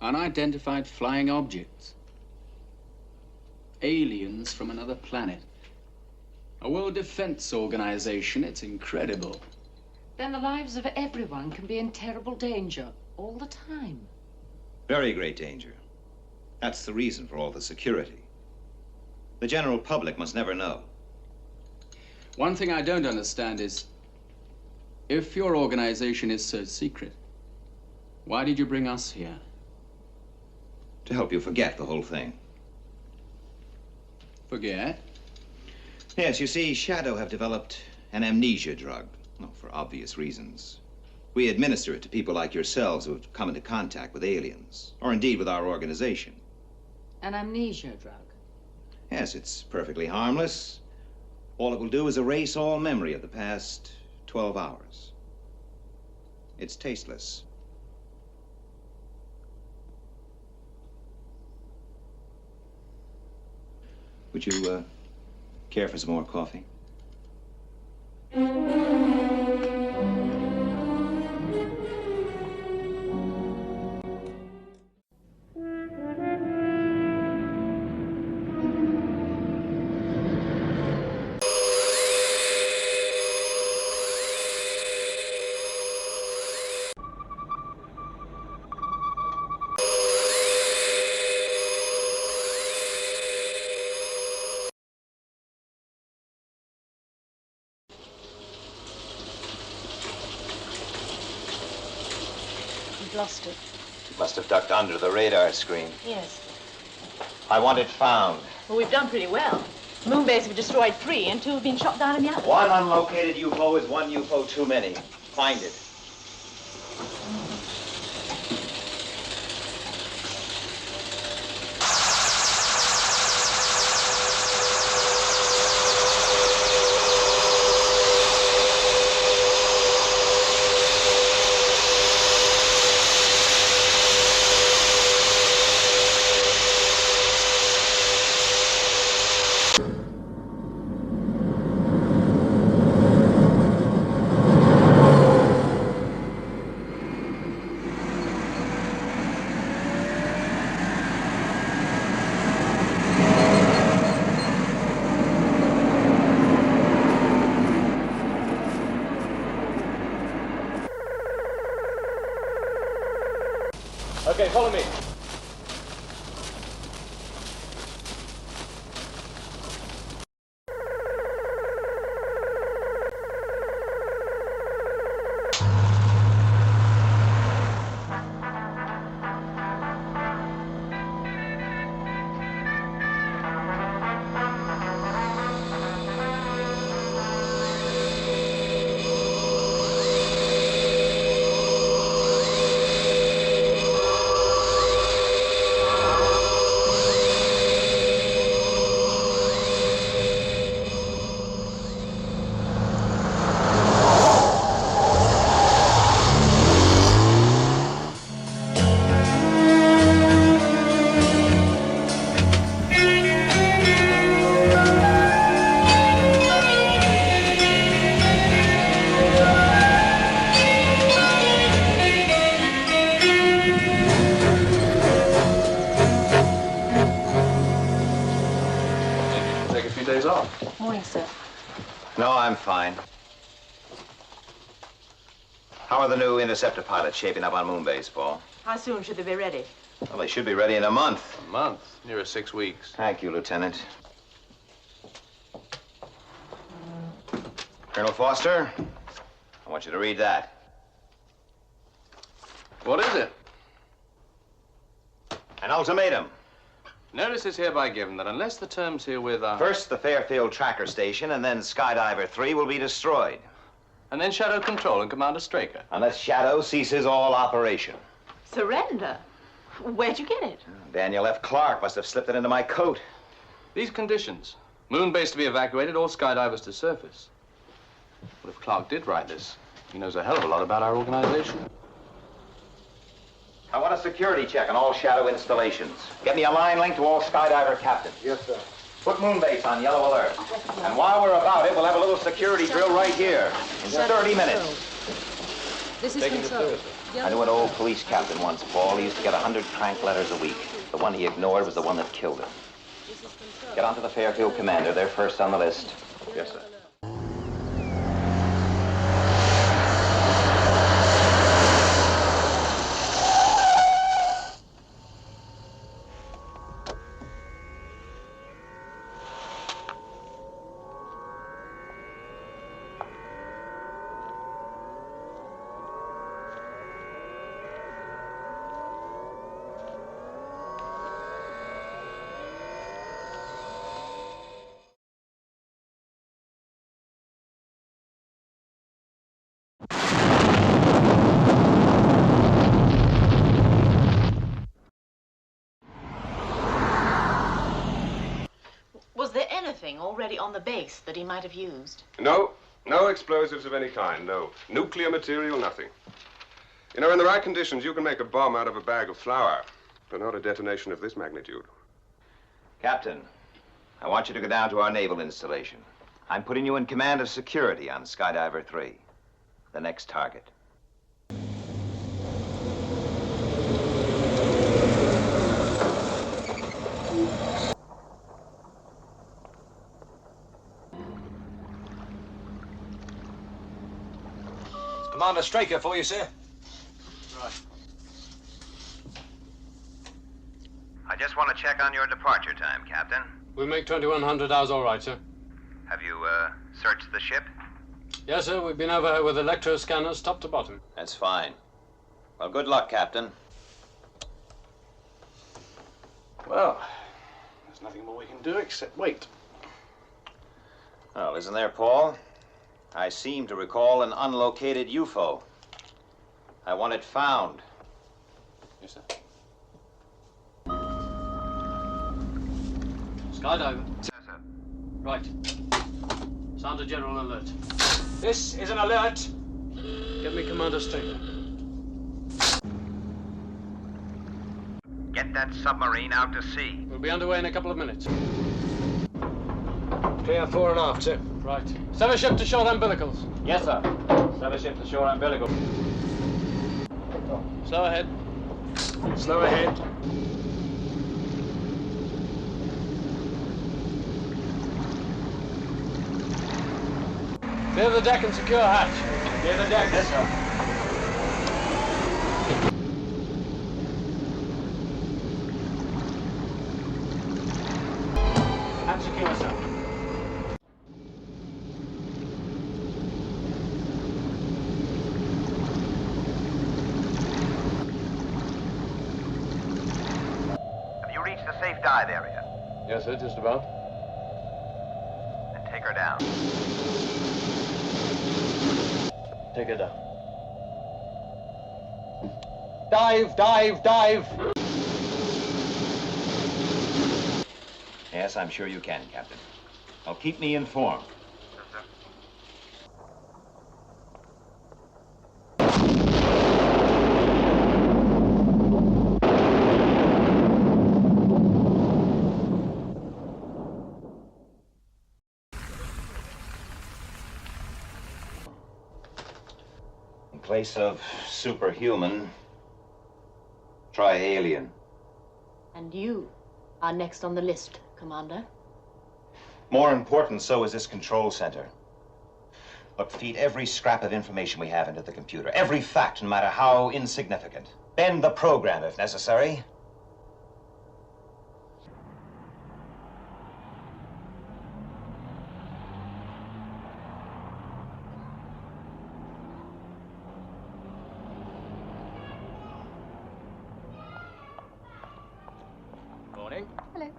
Q: Unidentified flying objects. Aliens from another planet. A World Defense Organization. It's incredible.
L: Then the lives of everyone can be in terrible danger all the time.
B: Very great danger. That's the reason for all the security. The general public must never know.
Q: One thing I don't understand is, if your organization is so secret, why did you bring us here?
B: To help you forget the whole thing.
Q: Forget?
B: Yes, you see, SHADO have developed an amnesia drug. Well, for obvious reasons. We administer it to people like yourselves who have come into contact with aliens, or indeed with our organization.
L: An amnesia drug?
B: Yes, it's perfectly harmless. All it will do is erase all memory of the past 12 hours. It's tasteless. Would you, care for some more coffee?
L: Lost it.
B: It must have ducked under the radar screen.
L: Yes.
B: I want it found.
L: Well, we've done pretty well. Moobase have destroyed 3 and 2 have been shot down in the other.
B: One unlocated UFO is one UFO too many. Find it.
E: Okay, follow me.
N: morning, sir.
F: No, I'm fine. How are the new interceptor pilots shaping up on Moonbase, Paul?
A: How soon should they be ready?
F: Well, they should be ready in a month.
E: A month? Nearer 6 weeks.
F: Thank you, Lieutenant. Colonel Foster, I want you to read that.
E: What is it?
F: An ultimatum.
E: Notice is hereby given that unless the terms herewith are...
F: First, the Fairfield Tracker Station, and then Skydiver 3 will be destroyed.
E: And then Shadow Control and Commander Straker.
F: Unless Shadow ceases all operation.
A: Surrender? Where'd you get it?
F: Daniel F. Clark must have slipped it into my coat.
E: These conditions, Moonbase to be evacuated, all skydivers to surface. But if Clark did write this, he knows a hell of a lot about our organization.
F: I want a security check on all Shadow installations. Get me a line link to all Skydiver captains.
C: Yes, sir.
F: Put Moonbase on yellow alert. And while we're about it, we'll have a little security drill right here in 30 minutes.
N: This is Control.
F: I knew an old police captain once, Paul. He used to get 100 crank letters a week. The one he ignored was the one that killed him. Get on to the Fairfield commander. They're first on the list.
C: Yes, sir.
A: Was there anything already on the base that he might have used?
R: No explosives of any kind, no. Nuclear material, nothing. You know, in the right conditions, you can make a bomb out of a bag of flour, but not a detonation of this magnitude.
F: Captain, I want you to go down to our naval installation. I'm putting you in command of security on Skydiver 3, the next target.
B: Commander Straker for you, sir.
F: Right. I just want to check on your departure time, Captain.
W: We'll make 2100 hours all right, sir.
F: Have you, searched the ship?
W: Yes, sir. We've been over her with electro scanners top to bottom.
F: That's fine. Well, good luck, Captain.
E: Well, there's nothing more we can do except wait.
F: Well, isn't there, Paul? I seem to recall an unlocated UFO. I want it found.
E: Yes, sir.
W: Skydiver.
F: Yes, sir.
W: Right. Sound a general alert.
B: This is an alert.
W: Get me Commander Straker.
F: Get that submarine out to sea.
W: We'll be underway in a couple of minutes.
B: Clear fore and aft, sir.
W: Right. Sever ship to shore umbilicals.
B: Yes, sir. Sever ship to shore umbilical.
W: Slow ahead.
B: Slow ahead.
W: Clear the deck and secure hatch.
B: Clear the deck. Yes, sir. Hatch secure, sir.
F: Safe dive area.
W: Yes, sir, just about.
F: And take her down.
W: Take her down. Dive, dive, dive!
F: Yes, I'm sure you can, Captain. Well, keep me informed. In place of superhuman, try alien.
N: And you are next on the list, Commander.
B: More important, so is this control center. Look, feed every scrap of information we have into the computer. Every fact, no matter how insignificant. Bend the program if necessary.
E: Morning.
H: Hello.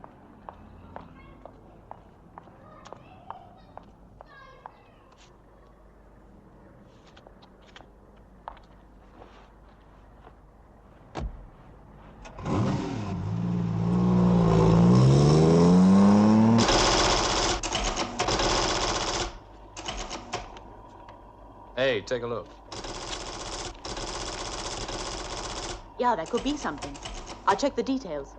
E: Hey, take a look.
A: Yeah, that could be something. I'll check the details.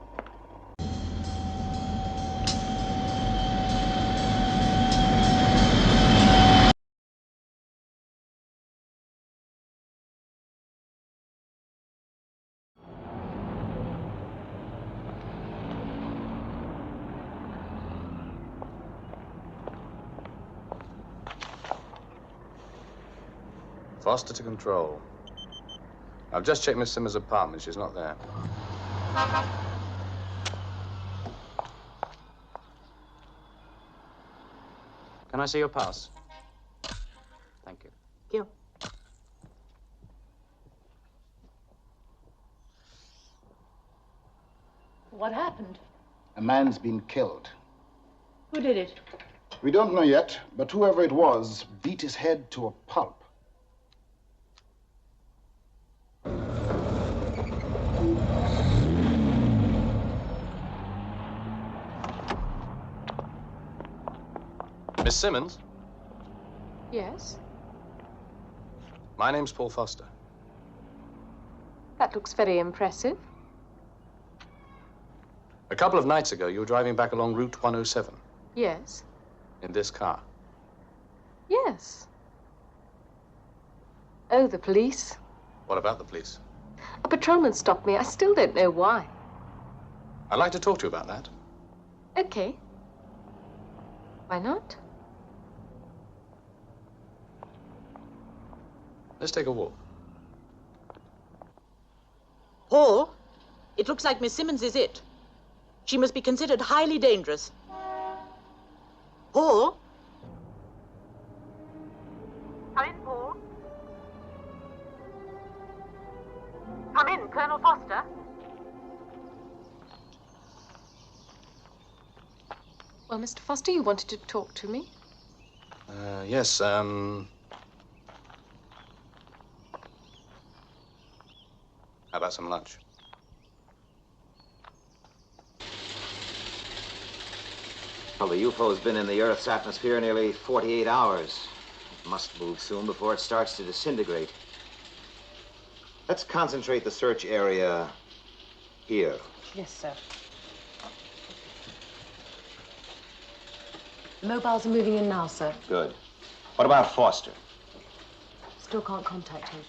E: Foster to control. I've just checked Miss Simmons' apartment. She's not there.
G: Can I see your pass? Thank you.
A: You.
N: What happened?
I: A man's been killed.
N: Who did it?
I: We don't know yet, but whoever it was beat his head to a pulp.
E: Miss Simmons?
N: Yes?
E: My name's Paul Foster.
N: That looks very impressive.
E: A couple of nights ago, you were driving back along Route 107
N: Yes?
E: in this car.
N: Yes. Oh, the police.
E: What about the police?
N: A patrolman stopped me. I still don't know why.
E: I'd like to talk to you about that.
N: Okay. Why not?
E: Let's take a walk.
A: Paul, it looks like Miss Simmons is it. She must be considered highly dangerous. Paul?
O: Come in, Paul. Come in, Colonel Foster.
N: Well, Mr. Foster, you wanted to talk to me?
E: Yes, how about some lunch?
B: Well, the UFO's been in the Earth's atmosphere nearly 48 hours. It must move soon before it starts to disintegrate. Let's concentrate the search area here.
N: Yes, sir.
H: The mobiles are moving in now, sir.
B: Good. What about Foster?
H: Still can't contact him.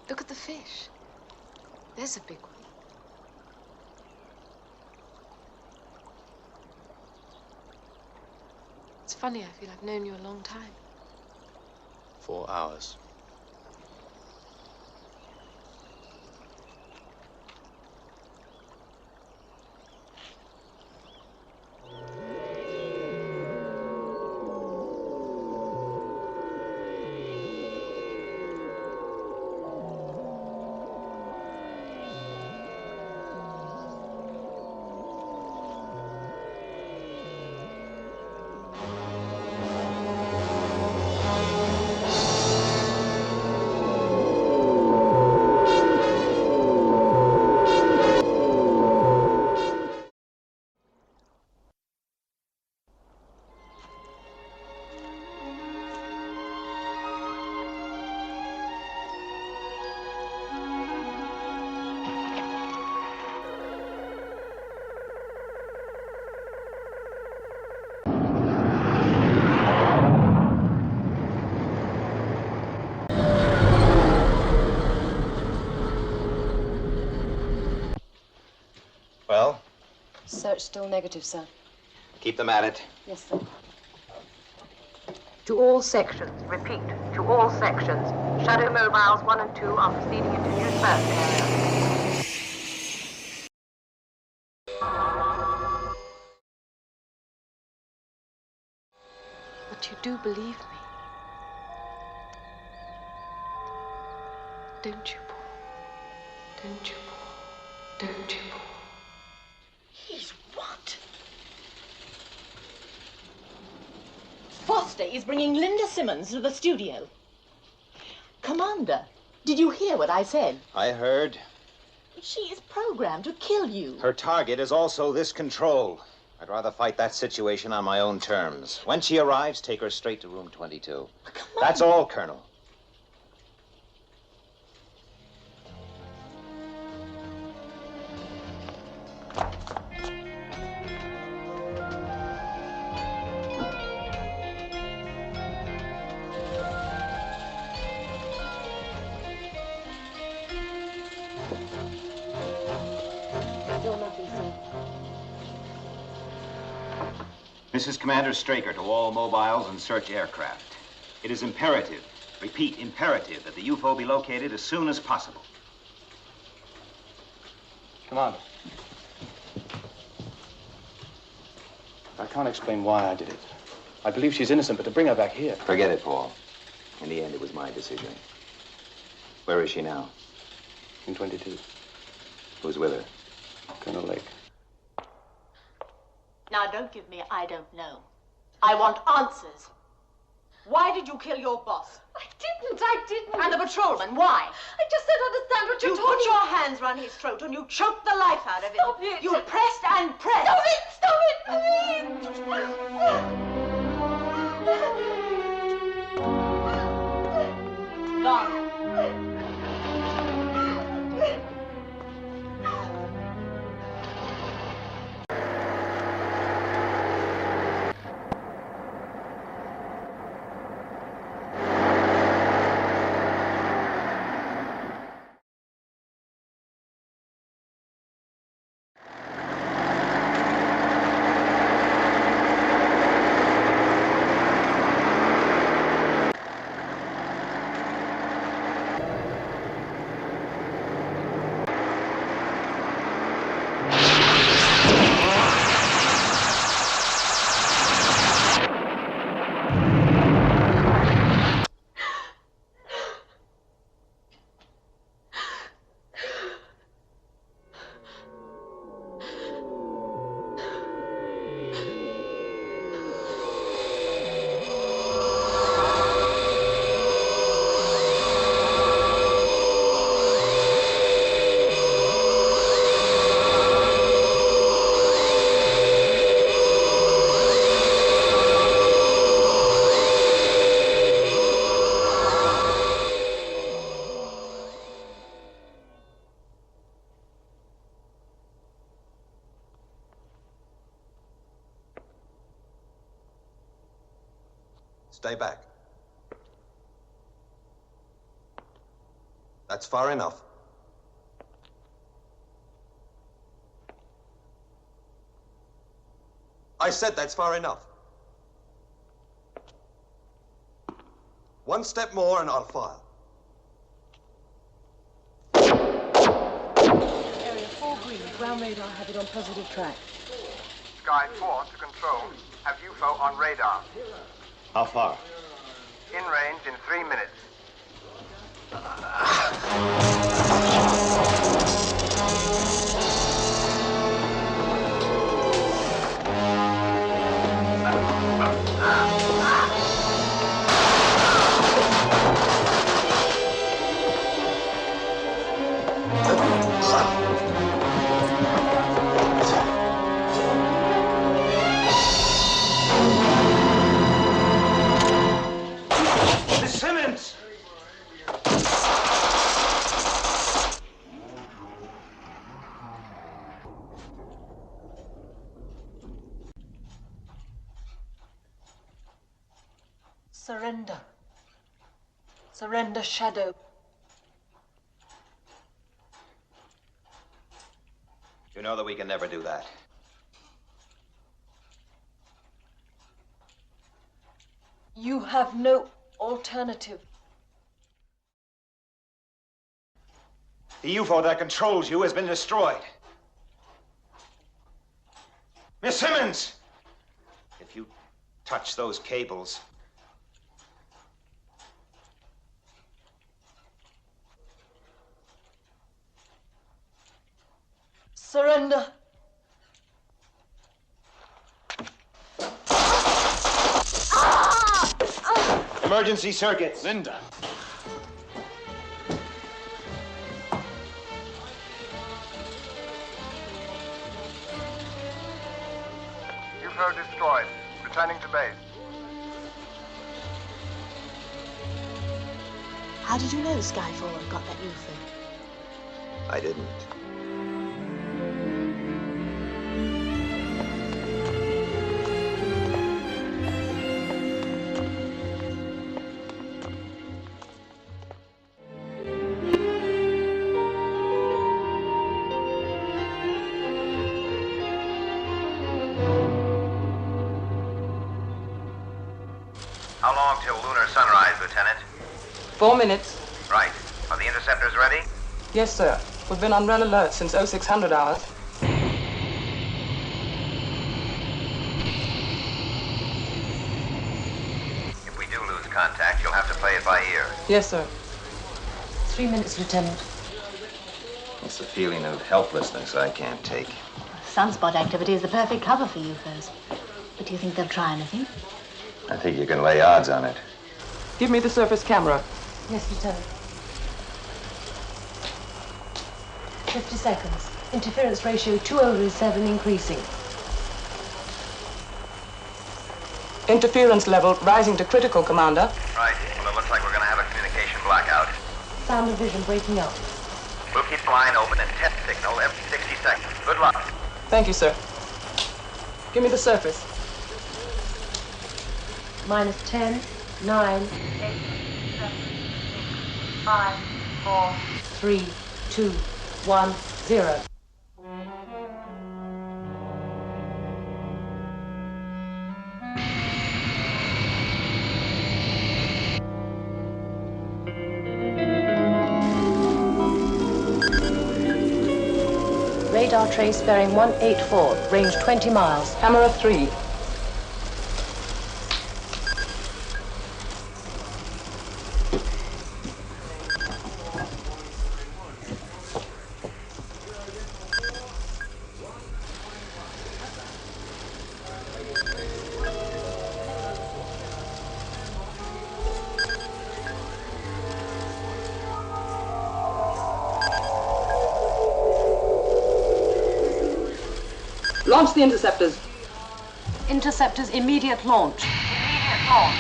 H: Look at the fish. There's a big one. It's funny, I feel I've known you a long time.
E: 4 hours.
H: Search still negative, sir.
F: Keep them at it.
H: Yes, sir.
O: To all sections, repeat, to all sections. Shadow mobiles 1 and 2 are proceeding into new search area.
H: But you do believe me. Don't you, Paul? Don't you, Paul? Don't you, Paul?
A: He's what? Foster is bringing Linda Simmons to the studio. Commander, did you hear what I said?
F: I heard.
A: She is programmed to kill you.
F: Her target is also this control. I'd rather fight that situation on my own terms. When she arrives, take her straight to room 22. That's all, Colonel. This is Commander Straker to all mobiles and search aircraft. It is imperative, repeat, imperative, that the UFO be located as soon as possible.
E: Commander. I can't explain why I did it. I believe she's innocent, but to bring her back here...
F: Forget it, Paul. In the end, it was my decision. Where is she now?
E: In 22.
F: Who's with her?
E: Colonel Lake.
A: Now, don't give me I don't know. I want answers. Why did you kill your boss?
H: I didn't.
A: And the patrolman, why?
H: I just don't understand what you're
A: You
H: talking
A: put your hands round his throat and you choked the life out of him.
H: Stop it.
A: You pressed and pressed.
H: Stop it, please.
A: Gone.
U: Stay back. That's far enough. I said that's far enough. One step more and I'll fire.
N: Area 4 green. Ground radar have it on positive track.
D: Sky 4 to control. Have UFO on radar.
F: How far?
D: In range in 3 minutes.
A: Surrender. Surrender, Shadow.
F: You know that we can never do that.
T: You have no alternative.
F: The UFO that controls you has been destroyed. Miss Simmons! If you touch those cables...
T: Surrender.
F: Emergency circuits.
W: Linda.
J: UFO destroyed. Returning to base.
A: How did you know Skyfall had got that UFO?
B: I didn't.
F: How long till lunar sunrise, Lieutenant?
S: 4 minutes.
F: Right. Are the interceptors ready?
S: Yes, sir. We've been on red alert since 0600 hours.
F: If we do lose contact, you'll have to play it by ear.
S: Yes, sir.
N: 3 minutes, Lieutenant.
B: It's a feeling of helplessness I can't take.
A: Sunspot activity is the perfect cover for UFOs. But do you think they'll try anything?
B: I think you can lay odds on it.
S: Give me the surface camera.
N: Yes, Lieutenant. 50 seconds. Interference ratio 2/7 increasing.
S: Interference level rising to critical, Commander.
F: Right. Well, it looks like we're going to have a communication blackout.
N: Sound and vision breaking up.
F: We'll keep the line open and test signal every 60 seconds. Good luck.
S: Thank you, sir. Give me the surface.
N: Minus 10, 9,
O: 8, 7, 6, 5, 4.
N: 3, 2, 1, 0. Radar trace bearing 184, range 20 miles.
S: Camera 3. Launch the interceptors.
N: Interceptors immediate launch.
O: Immediate launch.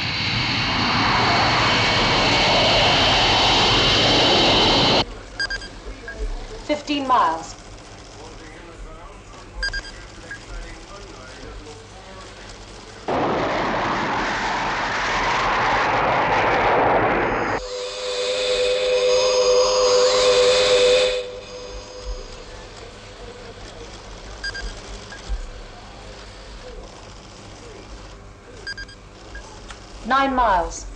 N: 15 miles. Nine miles.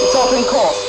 S: It's altering course.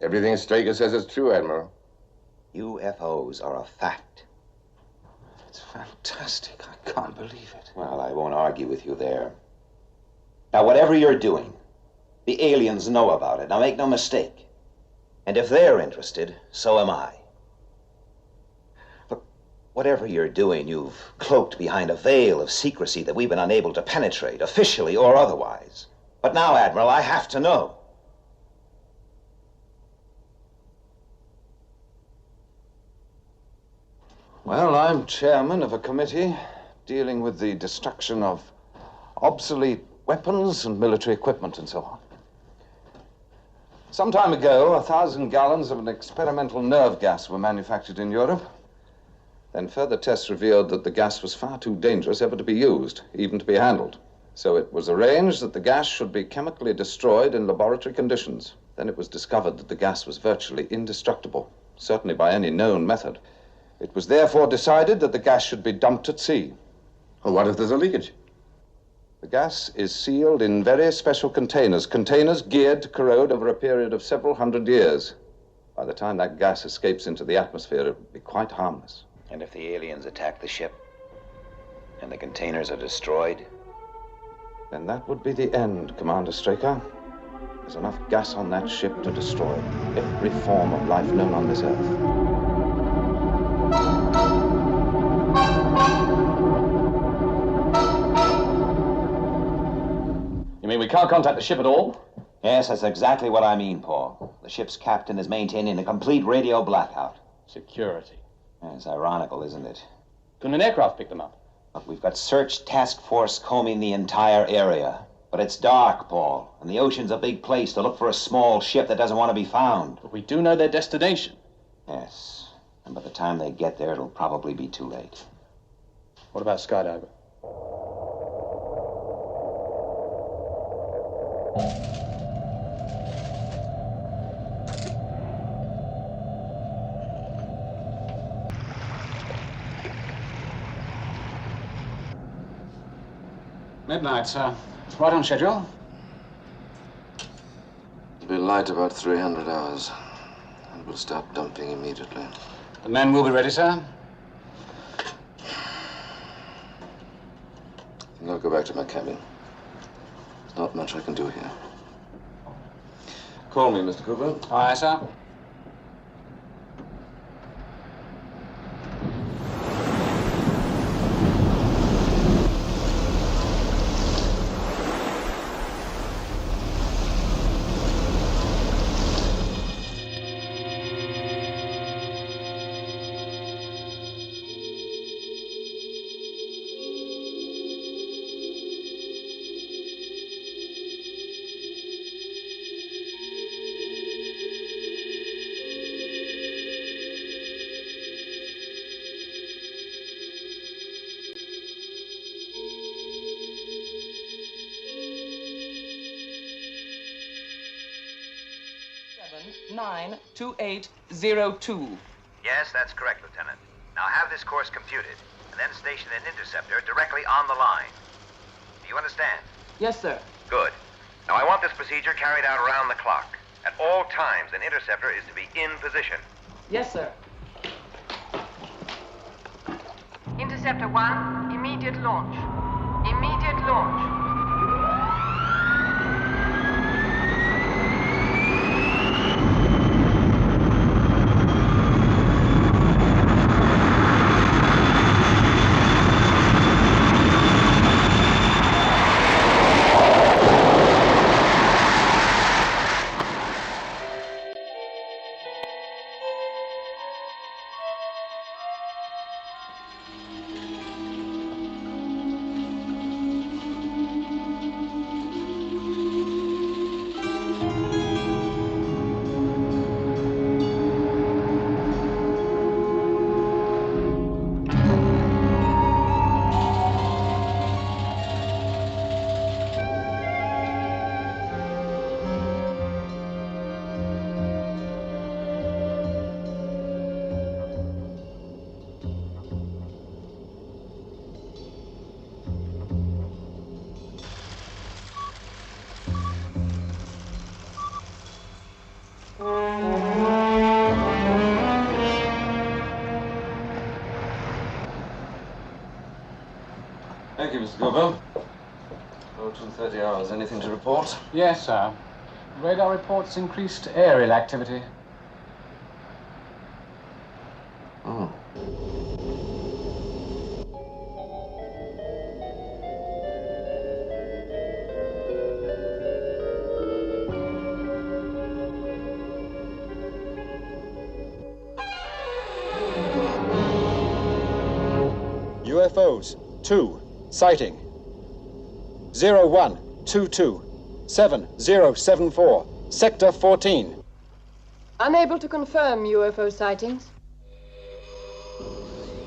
K: Everything Straker says is true, Admiral.
B: UFOs are a fact.
K: It's fantastic. I can't believe it.
B: Well, I won't argue with you there. Now, whatever you're doing, the aliens know about it. Now, make no mistake. And if they're interested, so am I. Look, whatever you're doing, you've cloaked behind a veil of secrecy that we've been unable to penetrate, officially or otherwise. But now, Admiral, I have to know.
K: Well, I'm chairman of a committee dealing with the destruction of obsolete weapons and military equipment and so on. Some time ago, 1,000 gallons of an experimental nerve gas were manufactured in Europe. Then further tests revealed that the gas was far too dangerous ever to be used, even to be handled. So it was arranged that the gas should be chemically destroyed in laboratory conditions. Then it was discovered that the gas was virtually indestructible, certainly by any known method. It was therefore decided that the gas should be dumped at sea.
M: Well, what if there's a leakage?
K: The gas is sealed in very special containers geared to corrode over a period of several hundred years. By the time that gas escapes into the atmosphere, it will be quite harmless.
B: And if the aliens attack the ship, and the containers are destroyed?
K: Then that would be the end, Commander Straker. There's enough gas on that ship to destroy every form of life known on this Earth.
E: You mean we can't contact the ship at all?
B: Yes, that's exactly what I mean, Paul. The ship's captain is maintaining a complete radio blackout.
E: Security.
B: It's ironical, isn't it?
E: Couldn't an aircraft pick them up?
B: Look, we've got search task force combing the entire area. But it's dark, Paul, and the ocean's a big place to look for a small ship that doesn't want to be found.
E: But we do know their destination.
B: Yes, and by the time they get there, it'll probably be too late.
E: What about Skydiver?
W: Midnight, sir. Right on schedule.
K: It'll be light about 300 hours, and we'll start dumping immediately.
W: The men will be ready, sir.
K: I think I'll go back to my cabin. There's not much I can do here. Call me, Mr. Cooper.
W: Aye, sir.
S: Nine 2802.
F: Yes, that's correct, Lieutenant. Now have this course computed, and then station an interceptor directly on the line. Do you understand?
S: Yes, sir.
F: Good. Now I want this procedure carried out around the clock. At all times, an interceptor is to be in position.
S: Yes, sir.
O: Interceptor 1, immediate launch. Immediate launch.
K: Thank you, Mr. Gabrielle. 2:30 hours. Anything to report?
W: Yes, sir. Radar reports increased aerial activity.
K: Oh.
P: UFOs, 2, sighting. 0122 7074, Sector 14.
T: Unable to confirm UFO sightings.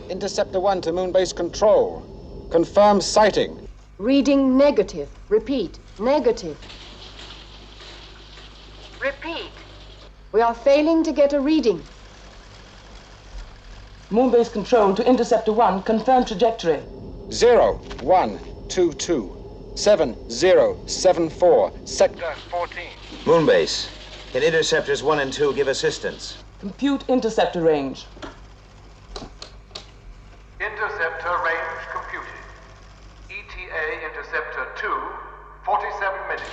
P: Interceptor 1 to Moonbase Control. Confirm sighting.
T: Reading negative. Repeat, negative.
O: Repeat.
T: We are failing to get a reading.
S: Moonbase Control to Interceptor 1, confirm trajectory.
P: 0122 7074, Sector 14.
F: Moonbase, can Interceptors 1 and 2 give assistance?
S: Compute interceptor range.
U: Interceptor range computed. ETA Interceptor 2, 47 minutes.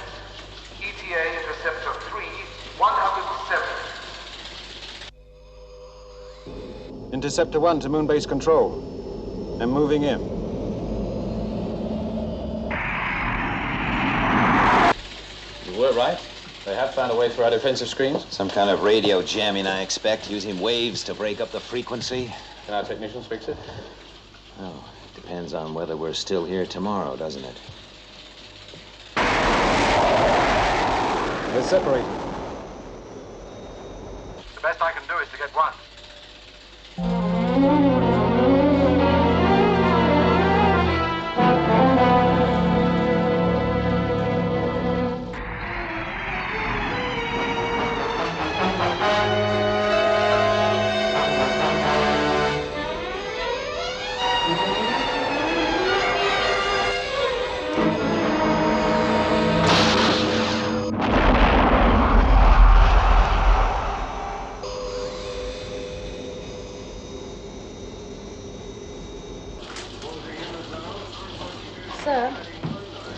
U: ETA Interceptor 3, 107.
P: Interceptor 1 to Moonbase Control. I'm moving in.
E: You were right. They have found a way through our defensive screens.
F: Some kind of radio jamming, I expect, using waves to break up the frequency.
E: Can our technicians fix it?
F: Oh, depends on whether we're still here tomorrow, doesn't it?
P: They're separated.
J: The best I can do is to get one.
N: Sir,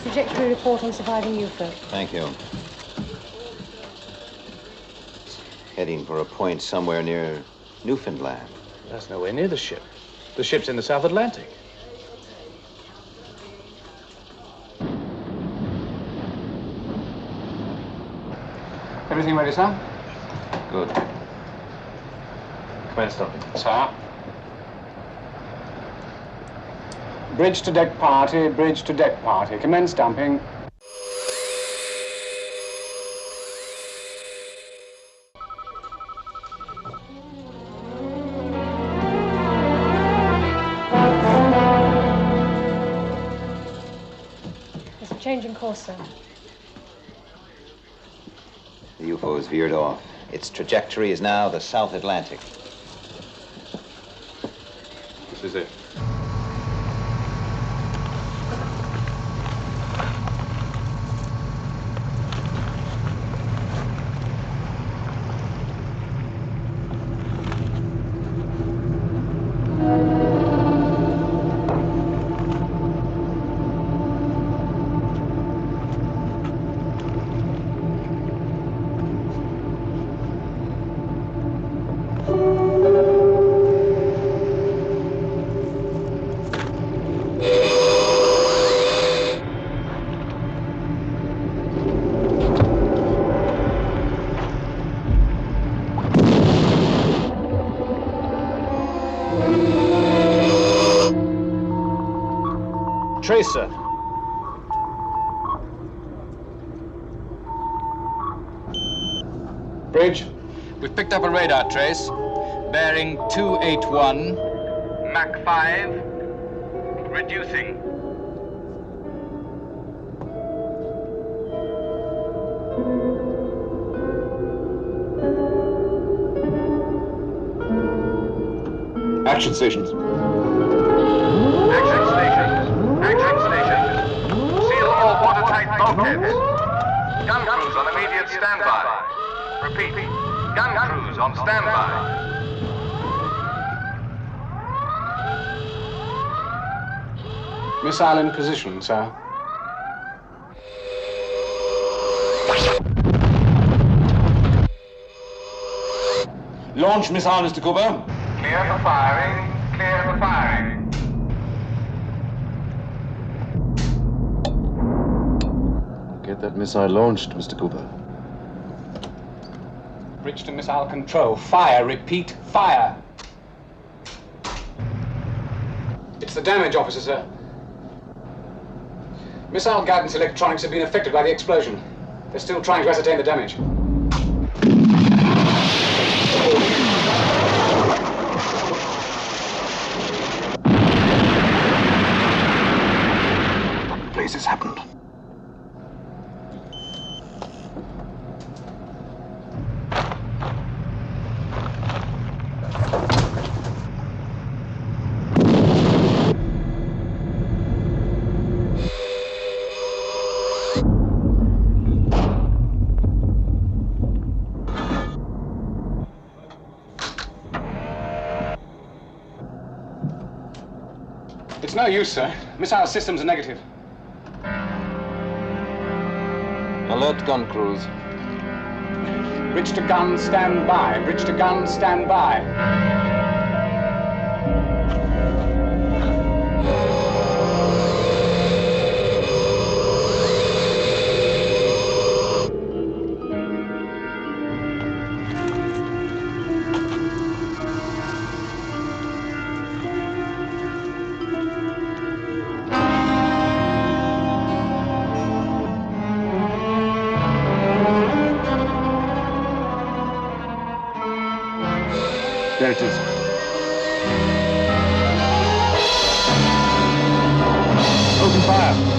N: trajectory report on surviving UFO.
F: Thank you. Heading for a point somewhere near Newfoundland.
E: That's nowhere near the ship. The ship's in the South Atlantic.
W: Everything ready, sir?
E: Good. Commence stopping.
W: Sir. Bridge to deck party, bridge to deck party. Commence dumping.
N: There's a change in course, sir.
F: The UFO has veered off. Its trajectory is now the South Atlantic.
E: This is it.
G: Tracer.
W: Bridge.
Q: We've picked up a radar trace. Bearing 281. Mach 5. Reducing.
W: Action stations.
J: Action stations. Action stations. Seal all watertight bulkheads. Gun crews on immediate standby. Repeat. Gun crews on standby.
W: Missile in position, sir.
K: Launch missile, Mr. Cooper.
J: Clear for firing. Clear for firing.
M: Get that missile launched, Mr. Cooper.
W: Bridge to missile control. Fire, repeat, fire. It's the damage, officer, sir. Missile guidance electronics have been affected by the explosion. They're still trying to ascertain the damage.
M: What place has happened?
W: It's no use, sir. Missile systems are negative.
K: Alert gun crews.
W: Bridge to gun, stand by. Bridge to gun, stand by.
M: There it is. Open fire.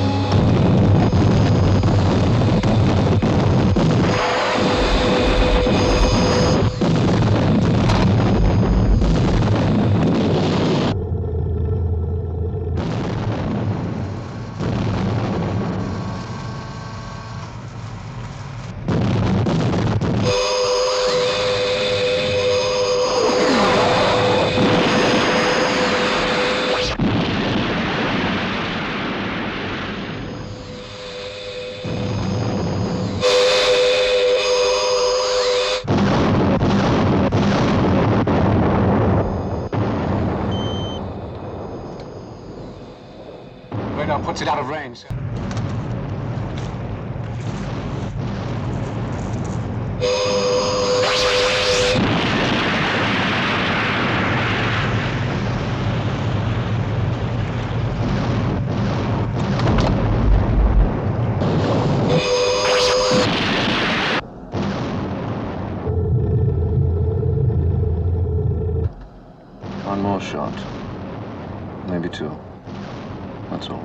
W: Puts it out of range, sir.
M: One more shot. Maybe two. That's all.